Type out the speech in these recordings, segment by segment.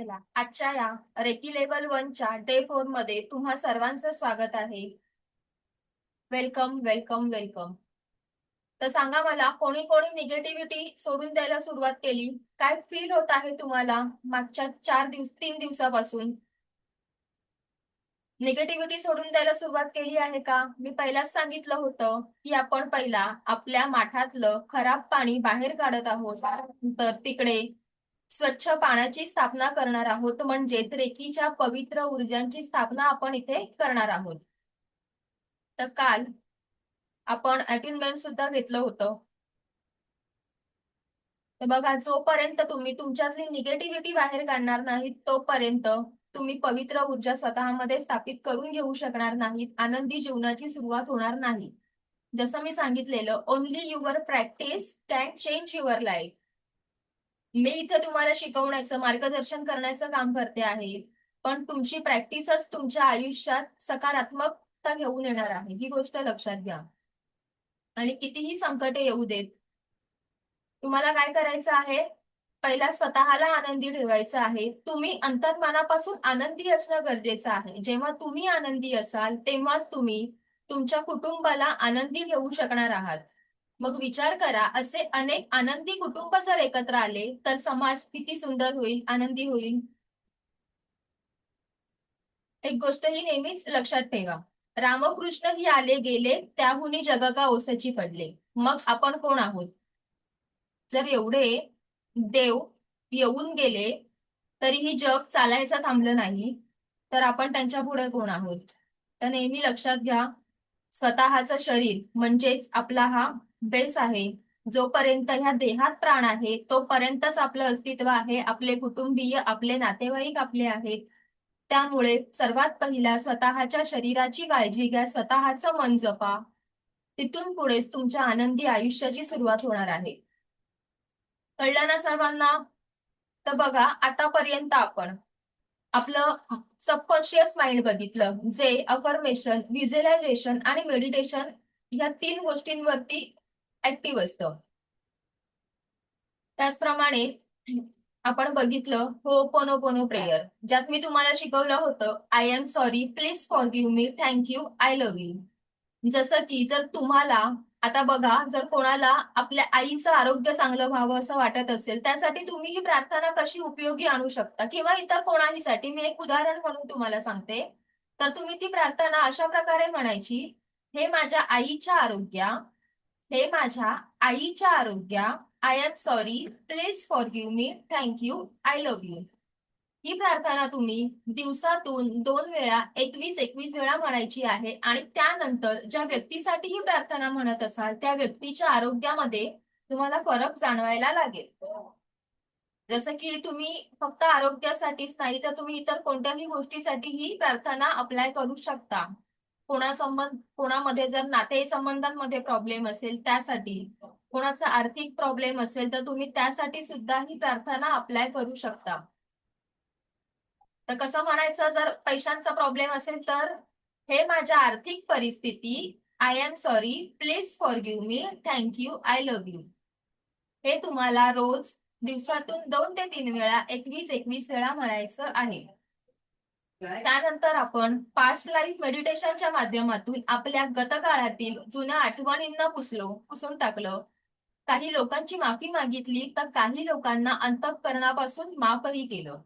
चला आजच्या या रेकी लेवल 1च्या डे 4 मध्ये तुम्हा सर्वांचं स्वागत आहे. Welcome welcome welcome. तर सांगा मला कोणी कोणी निगेटिव्हिटी सोडून द्यायला सुरुवात केली? काय फील होत आहे तुम्हाला मागच्या 3 दिवसापासून? निगेटिव्हिटी सोडून द्यायला सुरुवात केली आहे का? मी पहिलाच सांगितलं होतं की आपण पहिला आपल्या माठातलं खराब पाणी बाहेर काढत आहोत, तर तिकडे स्वच्छ पाण्याची स्थापना करणार आहोत, म्हणजे रेकीच्या पवित्र ऊर्जांची स्थापना आपण इथे करणार आहोत. तर काल आपण अटेन्मेंट सुद्धा घेतलं होतं. तर बघा, जोपर्यंत तुम्ही तुमच्यातली निगेटिव्हिटी बाहेर काढणार नाहीत तोपर्यंत तुम्ही पवित्र ऊर्जा स्वतःमध्ये स्थापित करून घेऊ शकणार नाहीत, आनंदी जीवनाची सुरुवात होणार नाही. जसं मी सांगितलेलं, only your practice can change your life. मी इथे तुम्हाला शिकवण्याचं मार्गदर्शन करण्याचं काम करते आहे, पण तुमची प्रॅक्टिसच तुमच्या आयुष्यात सकारात्मकता घेऊन येणार आहे, ही गोष्ट लक्षात घ्या. आणि कितीही संकटे येऊ देत, तुम्हाला काय करायचं आहे? पहिला स्वतःला आनंदी ठेवायचं आहे. तुम्ही अंतर्मनापासून आनंदी असणं गरजेचं आहे. जेव्हा तुम्ही आनंदी असाल तेव्हाच तुम्ही तुमच्या कुटुंबाला आनंदी ठेवू शकणार आहात. मग विचार करा, असे अनेक आनंदी कुटुंब जर एकत्र आले तर समाज किती सुंदर होईल, आनंदी होईल. एक गोष्ट ही नेहमीच लक्षात ठेवा, रामकृष्ण ही आले गेले, त्याहुनी जग का ओसची पडले. मग आपण कोण आहोत? जर एवढे देव येऊन गेले तरीही जग चालायचं थांबलं नाही, तर आपण त्यांच्या पुढे कोण आहोत? तर नेहमी लक्षात घ्या, स्वतःचं शरीर म्हणजेच आपला हा बेस आहे. जोपर्यंत ह्या देहात प्राण आहे तोपर्यंतच आपलं अस्तित्व आहे, आपले कुटुंबीय, आपले नातेवाईक आपले आहेत. त्यामुळे सर्वात पहिला स्वतःच्या शरीराची काळजी घ्या, स्वतःचं मन जपा. तिथून पुढेच तुमच्या आनंदी आयुष्याची सुरुवात होणार आहे. कळलं ना सर्वांना? तर बघा, आतापर्यंत आपण आपलं सबकॉन्शियस माइंड बघितलं, जे अफर्मेशन, व्हिज्युअलायझेशन आणि मेडिटेशन या 3 गोष्टींवरती ऍक्टिव्ह असतं. त्याचप्रमाणे आपण बघितलं होपोनोपोनो प्रेयर, ज्यात मी तुम्हाला शिकवलं होतं, I am sorry, please forgive me, thank you, I love you. जसं की जर तुम्हाला आता बघा, जर कोणाला आपल्या आईचं आरोग्य चांगलं व्हावं असं वाटत असेल, त्यासाठी तुम्ही ही प्रार्थना कशी उपयोगी आणू शकता, किंवा इतर कोणाहीसाठी मी एक उदाहरण म्हणून तुम्हाला सांगते. तर तुम्ही ती प्रार्थना अशा प्रकारे म्हणायची, हे माझ्या आईच्या आरोग्या, हे माझ्या आईच्या आरोग्या, I am sorry, please forgive me, thank you, I love you. ही प्रार्थना तुम्ही दिवसातून 2 वेळा 21-21 वेळा म्हणायची आहे. आणि त्यानंतर ज्या व्यक्तीसाठी ही प्रार्थना म्हणत असाल त्या व्यक्तीच्या आरोग्यामध्ये तुम्हाला फरक जाणवायला लागेल. जसं की तुम्ही फक्त आरोग्यासाठीच नाही, तर तुम्ही इतर कोणत्याही गोष्टीसाठी ही प्रार्थना अप्लाय करू शकता. कोणामध्ये जर नाते संबंधांमध्ये प्रॉब्लेम असेल त्यासाठी, कोणाचा आर्थिक प्रॉब्लेम असेल तर तुम्ही त्यासाठी सुद्धा ही प्रार्थना अप्लाय करू शकता. तर कसं म्हणायचं, जर पैशांचा प्रॉब्लेम असेल तर, हे माझ्या आर्थिक परिस्थिती, I am sorry, please forgive me, thank you, I love you. हे तुम्हाला रोज दिवसातून 2 ते 3 वेळा 21-21 वेळा म्हणायचं आहे. त्यानंतर आपण पास्ट लाईफ मेडिटेशनच्या माध्यमातून आपल्या गतकाळातील जुन्या आठवणींना पुसून टाकलं. काही लोकांची माफी मागितली, तर काही लोकांना अंतःकरणापासून माफही केलं.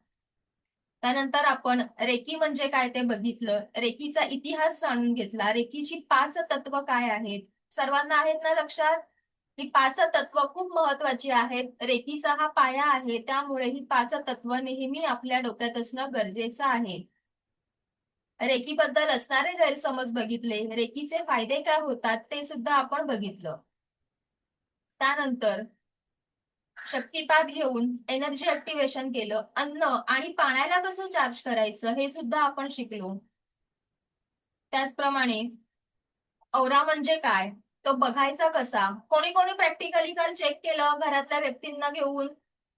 त्यानंतर आपण रेकी म्हणजे काय ते बघितलं, रेकीचा इतिहास जाणून घेतला, रेकीची 5 तत्व काय आहेत, सर्वांना आहेत ना लक्षात? ही 5 तत्व खूप महत्वाची आहेत. रेकीचा हा पाया आहे, त्यामुळे ही 5 तत्व नेहमी आपल्या डोक्यात असणं गरजेचं आहे. रेकी बद्दल असणारे गैरसमज बघितले, रेकीचे फायदे काय होतात ते सुद्धा आपण बघितलं. त्यानंतर शक्तिपात घेऊन एनर्जी ऍक्टिव्हेशन केलं, अन्न आणि पाण्याला कसं चार्ज करायचं हे सुद्धा आपण शिकलो. त्याचप्रमाणे औरा म्हणजे काय, तो बघायचा कसा, कोणी कोणी प्रॅक्टिकली काल चेक केलं घरातल्या व्यक्तींना घेऊन.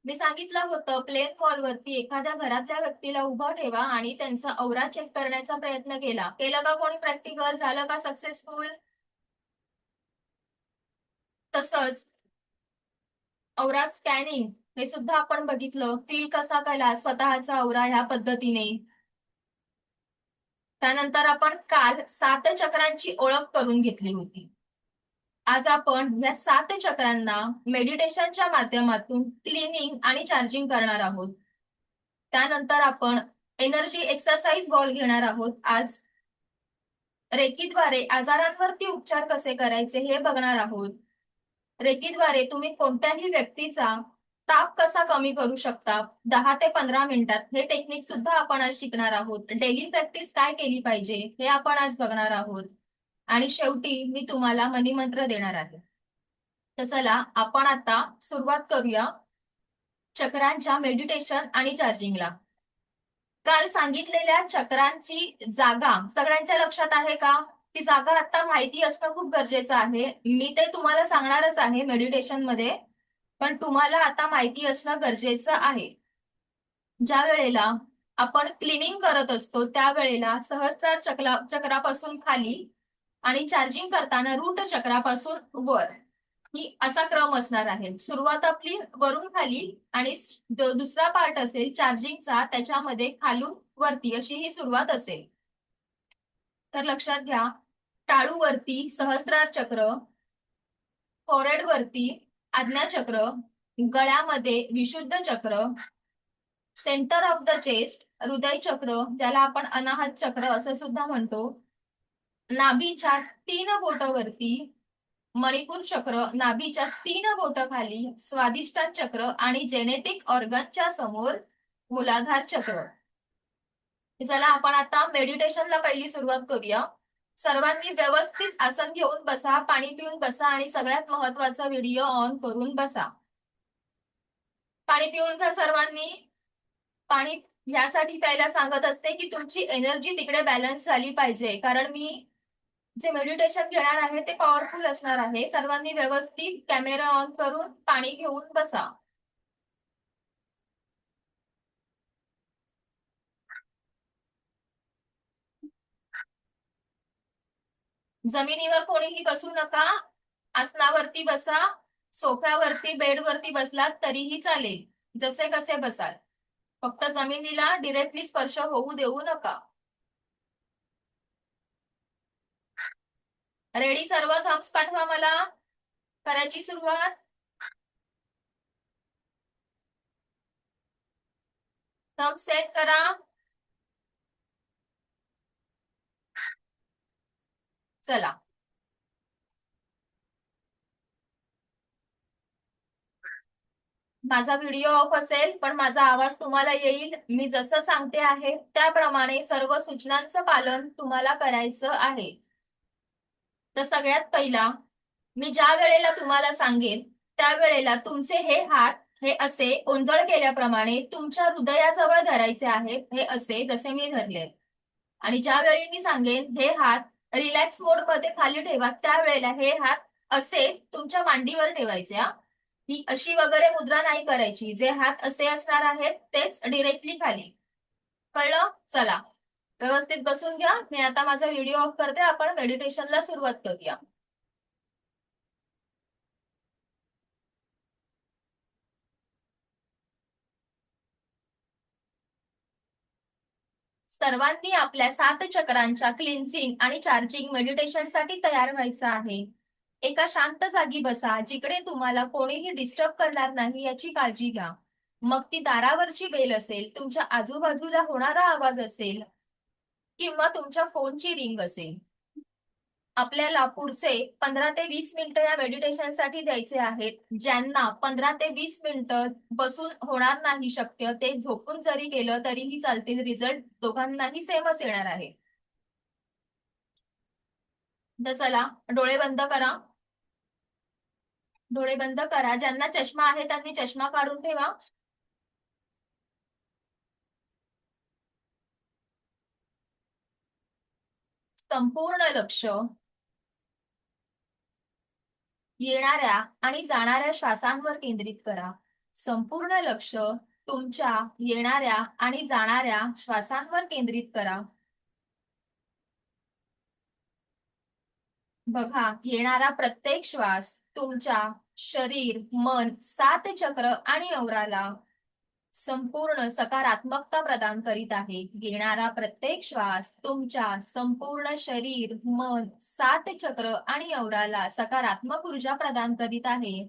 मी सांगितलं होतं, प्लेन वरती एखाद्या घरातल्या व्यक्तीला उभं ठेवा आणि त्यांचा औरा चेक करण्याचा प्रयत्न केलं का कोणी प्रॅक्टिकल, झालं का सक्सेसफुल? तसंच औरा स्कॅनिंग हे सुद्धा आपण बघितलं. फील कसा केला स्वतःचा औरा ह्या पद्धतीने. त्यानंतर आपण काल 7 चक्रांची ओळख करून घेतली होती. आज आपण या 7 चक्रांना मेडिटेशनच्या माध्यमातून क्लिनिंग आणि चार्जिंग करणार आहोत. त्यानंतर आपण एनर्जी एक्सरसाइज बॉल घेणार आहोत. आज रेकीद्वारे आजारांवरती उपचार कसे करायचे हे बघणार आहोत. रेकीद्वारे तुम्ही कोणत्याही व्यक्तीचा ताप कसा कमी करू शकता 10 ते 15 मिनिटात हे टेक्निक सुद्धा आपण आज शिकणार आहोत. डेली प्रॅक्टिस काय केली पाहिजे हे आपण आज बघणार आहोत. आणि शेवटी मी तुम्हाला मनीमंत्र देणार आहे. तर चला आपण आता सुरुवात करूया चक्रांच्या मेडिटेशन आणि चार्जिंगला. काल सांगितलेल्या चक्रांची जागा सगळ्यांच्या लक्षात आहे का? ती जागा आता माहिती असणं खूप गरजेचं आहे. मी ते तुम्हाला सांगणारच आहे मेडिटेशन मध्ये, पण तुम्हाला आता माहिती असणं गरजेचं आहे. ज्या वेळेला आपण क्लिनिंग करत असतो त्यावेळेला सहस्त्रार चक्रापासून खाली आणि चार्जिंग करताना रूट चक्रापासून वर ही असा क्रम असणार आहे. सुरुवात आपली वरून खाली आणि दुसरा पार्ट असेल चार्जिंगचा त्याच्यामध्ये खालून वरती अशी ही सुरुवात असेल. तर लक्षात घ्या, टाळू वरती सहस्त्रार चक्र, फोरहेड वरती आज्ञा चक्र, गळ्यामध्ये विशुद्ध चक्र, सेंटर ऑफ द चेस्ट हृदय चक्र ज्याला आपण अनाहत चक्र असं सुद्धा म्हणतो, नाभीच्या 3 बोटावरती मणिपूर चक्र, नाभीच्या 3 बोट खाली स्वादिष्टान चक्र आणि जेनेटिक ऑर्गनच्या समोर मूलाधार चक्र. चला आपण आता मेडिटेशनला पहिली सुरुवात करूया. सर्वांनी व्यवस्थित आसन घेऊन बसा, पाणी पिऊन बसा आणि सगळ्यात महत्वाचा व्हिडिओ ऑन करून बसा. पाणी पिऊन घ्या सर्वांनी. पाणी यासाठी प्यायला सांगत असते की तुमची एनर्जी तिकडे बॅलन्स झाली पाहिजे, कारण मी जे मेडिटेशन घेणार आहे ते पॉवरफुल असणार आहे. सर्वांनी व्यवस्थित कॅमेरा ऑन करून पाणी घेऊन बसा. जमिनीवर कोणीही बसू नका. आसनावरती बसा, सोफ्यावरती बेडवरती बसलात तरीही चालेल, जसे कसे बसाल. फक्त जमिनीला डिरेक्टली स्पर्श होऊ देऊ नका. रेडी सर्व? थम्स पाठवा मला. करायची सुरुवात. थम्स सेट करा. चला माझा व्हिडिओ ऑफ असेल पण माझा आवाज तुम्हाला येईल. मी जसं सांगते आहे त्याप्रमाणे सर्व सूचनांचं पालन तुम्हाला करायचं आहे. तर सगळ्यात पहिला मी ज्या वेळेला तुम्हाला सांगेन त्यावेळेला तुमचे हे हात हे असे ओंजळ केल्याप्रमाणे तुमच्या हृदयाजवळ धरायचे आहेत, हे असे जसे मी धरले. आणि ज्यावेळी मी सांगेन हे हात रिलॅक्स मोड मध्ये खाली ठेवा त्यावेळेला हे हात असेच तुमच्या मांडीवर ठेवायचे. ही अशी वगैरे मुद्रा नाही करायची. जे हात असे असणार आहेत तेच डिरेक्टली खाली. कळलं? चला व्यवस्थित बसून घ्या. मी आता माझा व्हिडिओ ऑफ करते. आपण मेडिटेशनला सुरुवात करूया. सर्वांनी आपल्या 7 चक्रांच्या क्लिन्सिंग आणि चार्जिंग मेडिटेशनसाठी तयार व्हायचं आहे. एका शांत जागी बसा जिकडे तुम्हाला कोणीही डिस्टर्ब करणार नाही याची काळजी घ्या. मग ती दारावरची बेल असेल, तुमच्या आजूबाजूला होणारा आवाज असेल किंवा तुमच्या फोनची रिंग असेल. आपल्याला पुढचे 15 ते 20 मिनिटं या मेडिटेशनसाठी द्यायचे आहेत. ज्यांना 15 ते 20 मिनिटं बसून होणार नाही शक्य ते झोपून जरी केलं तरीही चालतील. रिझल्ट दोघांनाही सेमच येणार आहे. तर चला डोळे बंद करा. डोळे बंद करा. ज्यांना चष्मा आहे त्यांनी चष्मा काढून ठेवा. संपूर्ण लक्ष येणाऱ्या आणि जाणाऱ्या श्वासांवर केंद्रित करा. संपूर्ण लक्ष तुमच्या येणाऱ्या आणि जाणाऱ्या श्वासांवर केंद्रित करा. बघा येणारा प्रत्येक श्वास तुमच्या शरीर, मन, 7 चक्र आणि अवराला संपूर्ण सकारात्मकता प्रदान करीत आहे. घेणारा प्रत्येक श्वास तुमच्या संपूर्ण शरीर, मन, 7 चक्र आणि अवराला सकारात्मक ऊर्जा प्रदान करीत आहे.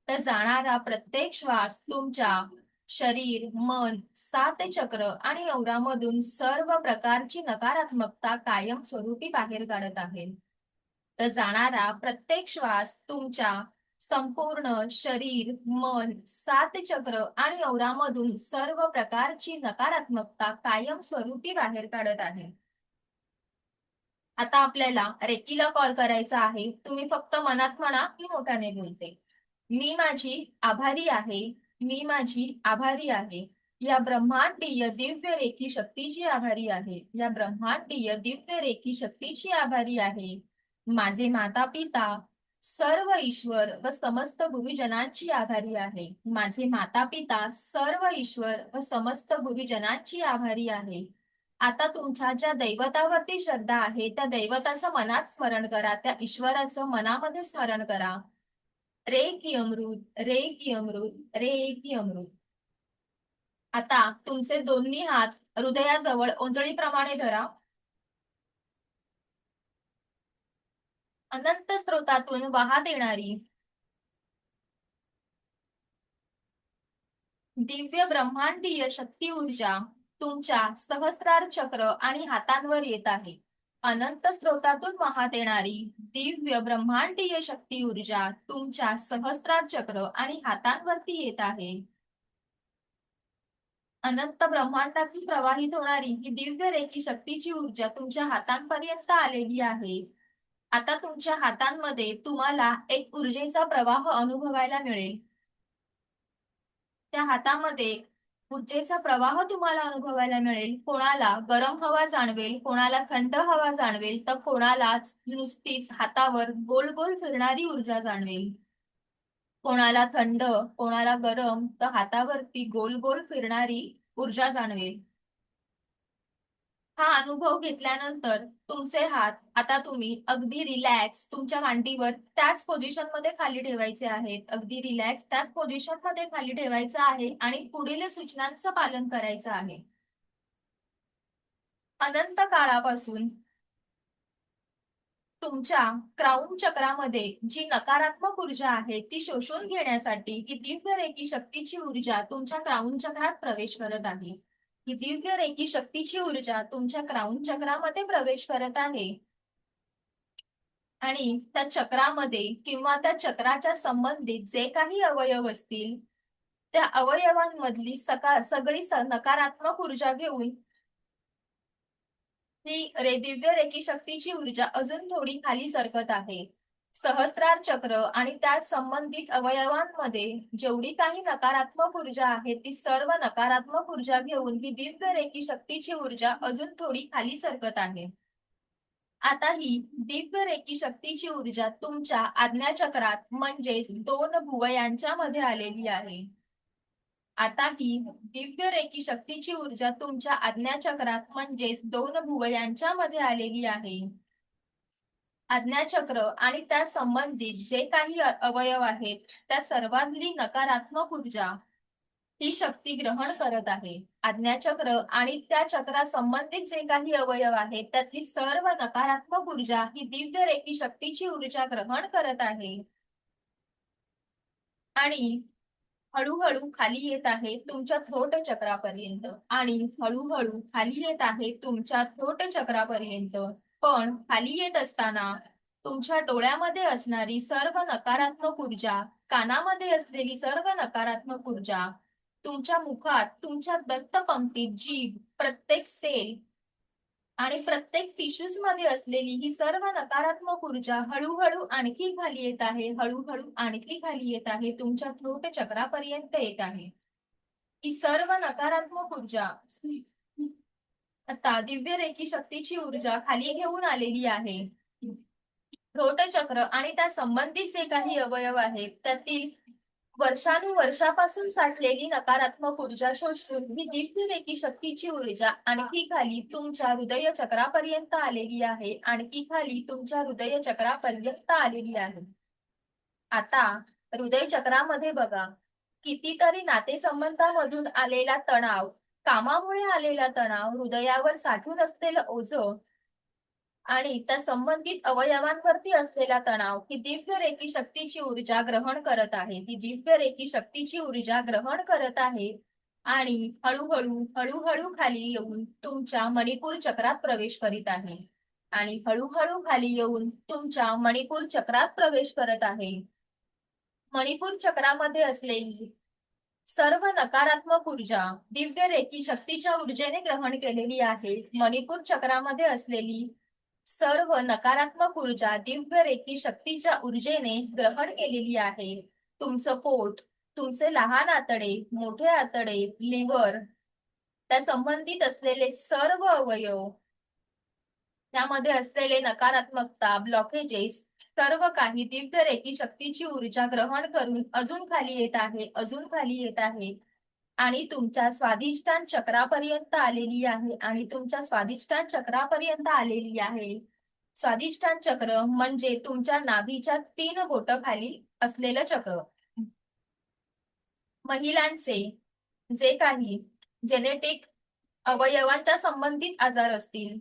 तर जाणारा प्रत्येक श्वास तुमच्या शरीर, मन, 7 चक्र आणि अवरामधून सर्व प्रकारची नकारात्मकता कायमस्वरूपी बाहेर काढत आहे. तर जाणारा प्रत्येक श्वास तुमच्या संपूर्ण शरीर, मन, 7 चक्र आणि अवरामधून सर्व प्रकारची नकारात्मकता कायमस्वरूपी बाहेर काढत आहे. आता आपल्याला रेकीला कॉल करायचा आहे. तुम्ही फक्त मनात म्हणा, मी मोठ्याने बोलते. मी माझी आभारी आहे. मी माझी आभारी आहे. या ब्रह्मांडीय दिव्य रेखी शक्तीची आभारी आहे. या ब्रह्मांडीय दिव्य रेखी शक्तीची आभारी आहे. माझे माता पिता, सर्व ईश्वर व समस्त गुरुजनांची आभारी आहे. माझे माता पिता, सर्व ईश्वर व समस्त गुरुजनांची आभारी आहे. आता तुमच्या ज्या दैवतावरती श्रद्धा आहे त्या दैवताचं मनात स्मरण करा. त्या ईश्वराचं मनामध्ये स्मरण करा. रे की अमृत, रे की अमृत, रे की अमृत. आता तुमचे दोन्ही हात हृदयाजवळ ओंजळीप्रमाणे धरा. अनंत स्रोतातून वाहत येणारी दिव्य ब्रह्मांडीय शक्ती ऊर्जा तुमच्या सहस्रार चक्र आणि हातांवर येत आहे. अनंत स्रोतातून वाहत येणारी दिव्य ब्रह्मांडीय शक्ती ऊर्जा तुमच्या सहस्रार चक्र आणि हातांवरती येत आहे. अनंत ब्रह्मांडातून प्रवाहित होणारी ही दिव्य रेखी शक्तीची ऊर्जा तुमच्या हातांपर्यंत आलेली आहे. आता तुमच्या हातांमध्ये तुम्हाला एक ऊर्जेचा प्रवाह अनुभवायला मिळेल. त्या हातामध्ये ऊर्जेचा प्रवाह तुम्हाला अनुभवायला मिळेल. कोणाला गरम हवा जाणवेल, कोणाला थंड हवा जाणवेल, तर कोणालाच नुसतीच हातावर गोल गोल फिरणारी ऊर्जा जाणवेल. कोणाला थंड, कोणाला गरम, तर हातावरती गोल गोल फिरणारी ऊर्जा जाणवेल. हा अनुभव घेतल्यानंतर तुमचे हात आता तुम्ही अगदी रिलॅक्स तुमच्या मांडीवर त्याच पोझिशन मध्ये खाली ठेवायचे आहेत. अगदी रिलॅक्स त्याच पोझिशन मध्ये खाली ठेवायचं आहे आणि पुढील सूचनांचं पालन करायचं आहे. अनंत काळापासून तुमच्या क्राउन चक्रामध्ये जी नकारात्मक ऊर्जा आहे ती शोषून घेण्यासाठी ही दिव्य रेखी शक्तीची ऊर्जा तुमच्या क्राउन चक्रात प्रवेश करत आहे. ही दिव्य रेखी शक्तीची ऊर्जा तुमच्या क्राउन चक्रामध्ये प्रवेश करत आहे. आणि त्या चक्रामध्ये किंवा त्या चक्राच्या संबंधित जे काही अवयव असतील त्या अवयवांमधली सगळी नकारात्मक ऊर्जा घेऊन ही दिव्य रेखी शक्तीची ऊर्जा अजून थोडी खाली सरकत आहे. सहस्रार चक्र आणि त्या संबंधित अवयवांमध्ये जेवढी काही नकारात्मक ऊर्जा आहे ती सर्व नकारात्मक ऊर्जा घेऊन ही दिव्य रेखी शक्तीची ऊर्जा अजून थोडी खाली सरकत आहे. आता ही दिव्य रेखी शक्तीची ऊर्जा तुमच्या आज्ञाचक्रात म्हणजेच 2 भुवयांच्या मध्ये आलेली आहे. आता ही दिव्य रेखी शक्तीची ऊर्जा तुमच्या आज्ञाचक्रात म्हणजेच 2 भुवयांच्या मध्ये आलेली आहे. आज्ञाचक्र आणि त्या संबंधित जे काही अवयव आहेत त्या सर्वांनी नकारात्मक ऊर्जा ही शक्ती ग्रहण करत आहे. आज्ञाचक्र आणि त्या चक्रा संबंधित जे काही अवयव आहेत त्यातली सर्व नकारात्मक ऊर्जा ही दिव्य रेखी शक्तीची ऊर्जा ग्रहण करत आहे आणि हळूहळू खाली येत आहे तुमच्या थ्रोट चक्रापर्यंत आणि हळूहळू खाली येत आहे तुमच्या थ्रोट चक्रापर्यंत. पण खाली येत असताना तुमच्या डोळ्यामध्ये असणारी सर्व नकारात्मक ऊर्जा, कानामध्ये असलेली सर्व नकारात्मक ऊर्जा, तुमच्या मुखात, तुमच्या दंतपंक्तीत, जीभ, प्रत्येक सेल आणि प्रत्येक टिश्यूज मध्ये असलेली ही सर्व नकारात्मक ऊर्जा हळूहळू आणखी खाली येत आहे. हळूहळू आणखी खाली येत आहे तुमच्या थ्रोट चक्रापर्यंत येत आहे. ही सर्व नकारात्मक ऊर्जा आता दिव्य रेखी शक्तीची ऊर्जा खाली घेऊन आलेली आहे. थ्रोट चक्र आणि त्या संबंधित जे काही अवयव आहेत त्यातील वर्षानुवर्षापासून साठलेली नकारात्मक ऊर्जा शोषून ही दिव्य रेखी शक्तीची ऊर्जा आणखी खाली तुमच्या हृदय चक्रापर्यंत आलेली आहे. आणखी खाली तुमच्या हृदय चक्रापर्यंत आलेली आहे. आता हृदय चक्रामध्ये बघा, कितीतरी नातेसंबंधामधून आलेला तणाव, कामामुळे आलेला तणाव, हृदयावर साठून असलेलं ओझं आणि त्या संबंधित अवयवांवरती असलेला तणाव ही दिव्य रेकी शक्तीची ऊर्जा ग्रहण करत आहे. ही दिव्य रेकी शक्तीची ऊर्जा ग्रहण करत आहे आणि हळूहळू हळूहळू खाली येऊन तुमच्या मणिपूर चक्रात प्रवेश करीत आहे. आणि हळूहळू खाली येऊन तुमच्या मणिपूर चक्रात प्रवेश करत आहे. मणिपूर चक्रामध्ये असलेली सर्व नकारात्मक ऊर्जा दिव्य रेकी शक्तीच्या ऊर्जेने ग्रहण केलेली आहे. मणिपूर चक्रामध्ये असलेली सर्व नकारात्मक ऊर्जा दिव्य रेकी शक्तीच्या ऊर्जेने ग्रहण केलेली आहे. तुमचं पोट, तुमचे लहान आतडे, मोठे आतडे, लिव्हर, त्या संबंधित असलेले सर्व अवयव, त्यामध्ये असलेले नकारात्मकता, ब्लॉकेजेस, सर्व काही दिव्य रेकी शक्तीची ऊर्जा ग्रहण करून अजून खाली येत आहे, अजून खाली येत आहे आणि तुमच्या स्वादिष्टान चक्रापर्यंत आलेली आहे आणि तुमच्या स्वादिष्टान चक्रापर्यंत आलेली आहे. स्वादिष्टान चक्र म्हणजे तुमच्या नाभीच्या 3 बोट खाली असलेलं चक्र. महिलांचे जे काही जेनेटिक अवयवांच्या संबंधित आजार असतील,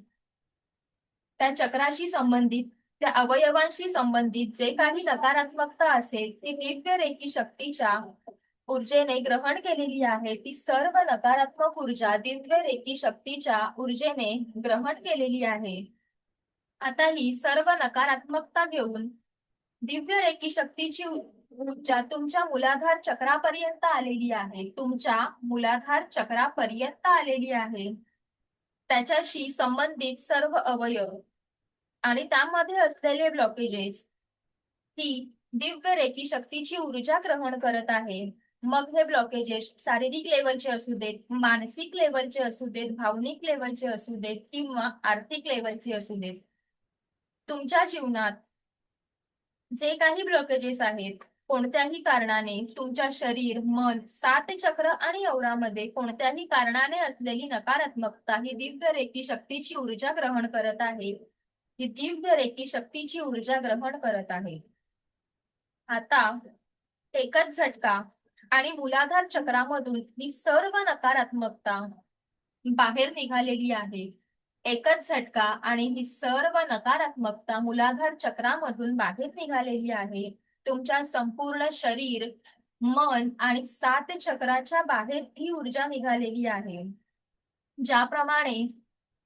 त्या चक्राशी संबंधित, त्या अवयवांशी संबंधित जे काही नकारात्मकता असेल ती दिव्य रेकी शक्तीच्या ऊर्जेने ग्रहण केलेली आहे. ती सर्व नकारात्मक ऊर्जा दिव्य रेकी शक्तीच्या ऊर्जेने ग्रहण केलेली आहे. आता ही सर्व नकारात्मकता घेऊन दिव्य रेकी शक्तीची ऊर्जा तुमच्या मूलाधार चक्रापर्यंत आलेली आहे. तुमच्या मूलाधार चक्रापर्यंत आलेली आहे. त्याच्याशी संबंधित सर्व अवयव आणि त्यामध्ये असलेले ब्लॉकेजेस ही दिव्य रेकी शक्तीची ऊर्जा ग्रहण करत आहे. मग हे ब्लॉकेजेस शारीरिक लेवलचे असू देत, मानसिक लेवलचे असू देत, भावनिक लेवलचे असू देत किंवा आर्थिक लेवलचे असू देत, तुमच्या जीवनात जे काही ब्लॉकेजेस आहेत, कोणत्याही कारणाने तुमच्या शरीर, मन, 7 चक्र आणि औरामध्ये कोणत्याही कारणाने असलेली नकारात्मकता ही दिव्य रेकी शक्तीची ऊर्जा ग्रहण करत आहे. ही दिव्य रेकी शक्तीची ऊर्जा ग्रहण करत आहे. आता एकच झटका आणि मूलाधार चक्रामधून ही सर्व नकारात्मकता बाहेर निघालेली आहे. एकच झटका आणि ही सर्व नकारात्मकता मूलाधार चक्रामधून बाहेर निघालेली आहे. तुमच्या संपूर्ण शरीर, मन आणि 7 चक्राच्या बाहेर ही ऊर्जा निघालेली आहे. ज्याप्रमाणे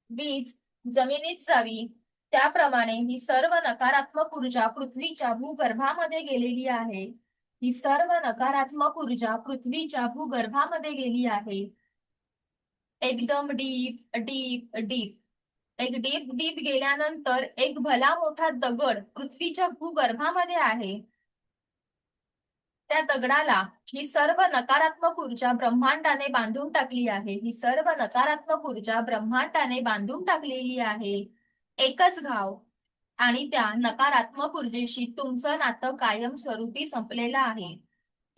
वीज जमिनीत जावी त्याप्रमाणे ही सर्व नकारात्मक ऊर्जा पृथ्वीच्या भूगर्भामध्ये गेलेली आहे. ही सर्व नकारात्मक ऊर्जा पृथ्वीच्या भूगर्भामध्ये गेली आहे. एकदम डीप डीप डीप, एक डीप डीप गेल्यानंतर एक भला मोठा दगड पृथ्वीच्या भूगर्भामध्ये आहे. त्या दगडाला ही सर्व नकारात्मक ऊर्जा ब्रह्मांडाने बांधून टाकली आहे. ही सर्व नकारात्मक ऊर्जा ब्रह्मांडाने बांधून टाकलेली आहे. एकच घाव आणि त्या नकारात्मक ऊर्जेशी तुमचं नातं कायमस्वरूपी संपलेलं आहे.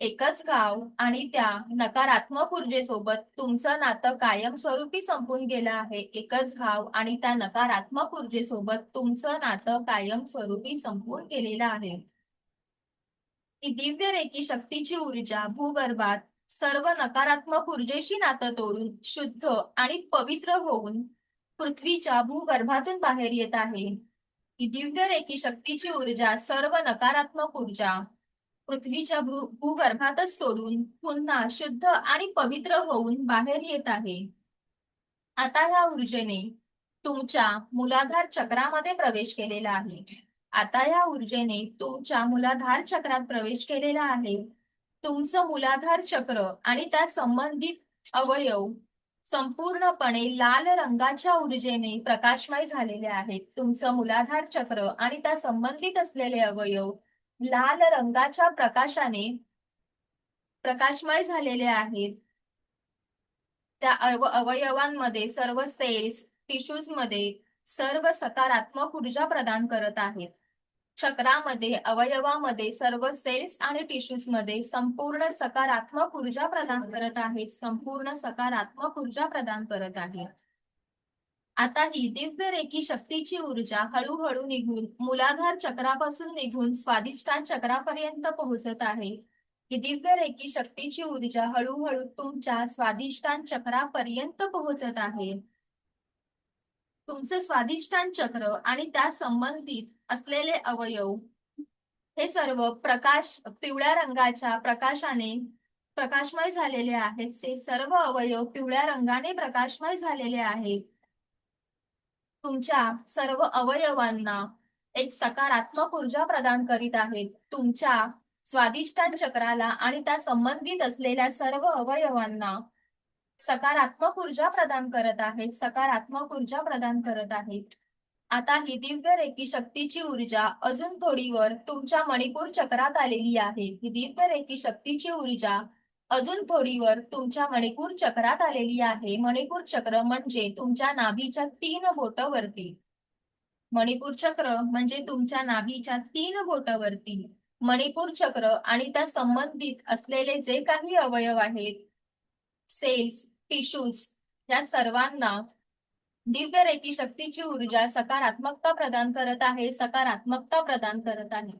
एकच गाव आणि त्या नकारात्मक ऊर्जेसोबत तुमचं नातं कायमस्वरूपी संपून गेलं आहे. एकच गाव आणि त्या नकारात्मक ऊर्जेसोबत तुमचं नातं कायमस्वरूपी संपून गेलेलं आहे. ही दिव्य रेकी शक्तीची ऊर्जा भूगर्भात सर्व नकारात्मक ऊर्जेशी नातं तोडून शुद्ध आणि पवित्र होऊन पृथ्वीच्या भूगर्भातून बाहेर येत आहे. ही दिव्य रेकी शक्तीची ऊर्जा सर्व नकारात्मक ऊर्जा पृथ्वीच्या भूगर्भातच सोडून पुन्हा शुद्ध आणि पवित्र होऊन बाहेर येत आहे. आता ह्या ऊर्जेने तुमच्या मूलाधार चक्रामध्ये प्रवेश केलेला आहे. आता या ऊर्जेने तुमच्या मूलाधार चक्रात प्रवेश केलेला आहे. तुमचं मूलाधार चक्र आणि त्या संबंधित अवयव संपूर्णपणे लाल रंगाच्या ऊर्जेने प्रकाशमय झालेले आहेत. तुमचं मूलाधार चक्र आणि त्या संबंधित असलेले अवयव लाल रंगाच्या प्रकाशाने प्रकाशमय झालेले आहेत. त्या अवयवांमध्ये सर्व सेल्स, टिश्यूज मध्ये सर्व सकारात्मक ऊर्जा प्रदान करत आहेत. चक्रामध्ये, अवयवामध्ये सर्व सेल्स आणि टिश्यूज मध्ये संपूर्ण सकारात्मक ऊर्जा प्रदान करत आहेत. संपूर्ण सकारात्मक ऊर्जा प्रदान करत आहेत. आता ही दिव्य रेकी शक्तीची ऊर्जा हळूहळू निघून मूलाधार चक्रापासून निघून स्वादिष्टान चक्रापर्यंत पोहोचत आहे. ही दिव्य रेकी शक्तीची ऊर्जा हळूहळू तुमच्या स्वादिष्टान चक्रापर्यंत पोहोचत आहे. तुमचे स्वादिष्टान चक्र आणि त्या संबंधित असलेले अवयव हे सर्व पिवळ्या रंगाच्या प्रकाशाने प्रकाशमय झालेले आहेत. ते सर्व अवयव पिवळ्या रंगाने प्रकाशमय झालेले आहेत. तुमच्या सर्व अवयवांना एक सकारात्मक ऊर्जा प्रदान करीत आहेत. तुमच्या स्वादिष्टान चक्राला आणि त्या संबंधित असलेल्या सर्व अवयवांना सकारात्मक ऊर्जा प्रदान करत आहेत. सकारात्मक ऊर्जा प्रदान करत आहेत. आता ही दिव्य रेकी शक्तीची ऊर्जा अजून थोडी वर तुमच्या मणिपूर चक्रात आलेली आहे. ही दिव्य रेकी शक्तीची ऊर्जा अजून थोडी वर तुमच्या मणिपूर चक्रात आलेली आहे. मणिपूर चक्र म्हणजे तुमच्या नाभीच्या 3 बोटावरती. मणिपूर चक्र म्हणजे तुमच्या नाभीच्या 3 बोटावरती मणिपूर चक्र आणि त्या संबंधित असलेले जे काही अवयव आहेत, सेल्स, टिश्यूज, या सर्वांना दिव्य रेकी शक्तीची ऊर्जा सकारात्मकता प्रदान करत आहे. सकारात्मकता प्रदान करत आहे.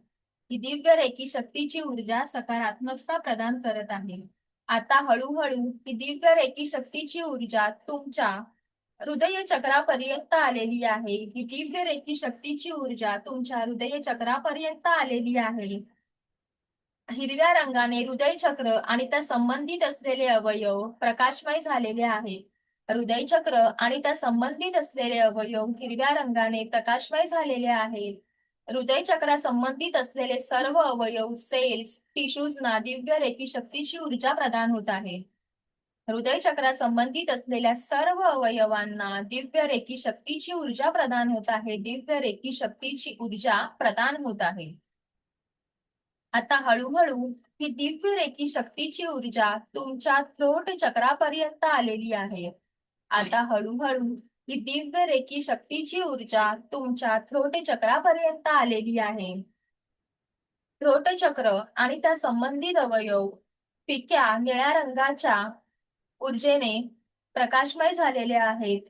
ही दिव्य रेकी शक्तीची ऊर्जा सकारात्मकता प्रदान करत आहे. आता हळूहळू ही दिव्य रेकी शक्तीची ऊर्जा तुमच्या हृदय चक्रापर्यंत आलेली आहे. ही दिव्य रेकी शक्तीची ऊर्जा तुमच्या हृदय चक्रापर्यंत आलेली आहे. हिरव्या रंगाने हृदय चक्र आणि त्या संबंधित असलेले अवयव प्रकाशमय झालेले आहेत. हृदय चक्र आणि त्या संबंधित असलेले अवयव हिरव्या रंगाने प्रकाशमय झालेले आहेत. हृदय चक्रा संबंधित असलेले सर्व अवयव, सेल्स, टिश्यूजना दिव्य रेकी शक्तीची ऊर्जा प्रदान होत आहे. हृदय चक्रा संबंधित असलेल्या सर्व अवयवांना दिव्य रेकी शक्तीची ऊर्जा प्रदान होत आहे. दिव्य रेकी शक्तीची ऊर्जा प्रदान होत आहे. आता हळूहळू ही दिव्य रेकी शक्तीची ऊर्जा तुमच्या थ्रोट चक्रापर्यंत आलेली आहे. आता हळूहळू ही दिव्य रेकी शक्तीची ऊर्जा तुमच्या थ्रोट चक्रापर्यंत आलेली आहे. थ्रोट चक्र आणि त्या संबंधित अवयव फिक्या निळ्या रंगाच्या ऊर्जेने प्रकाशमय झालेले आहेत.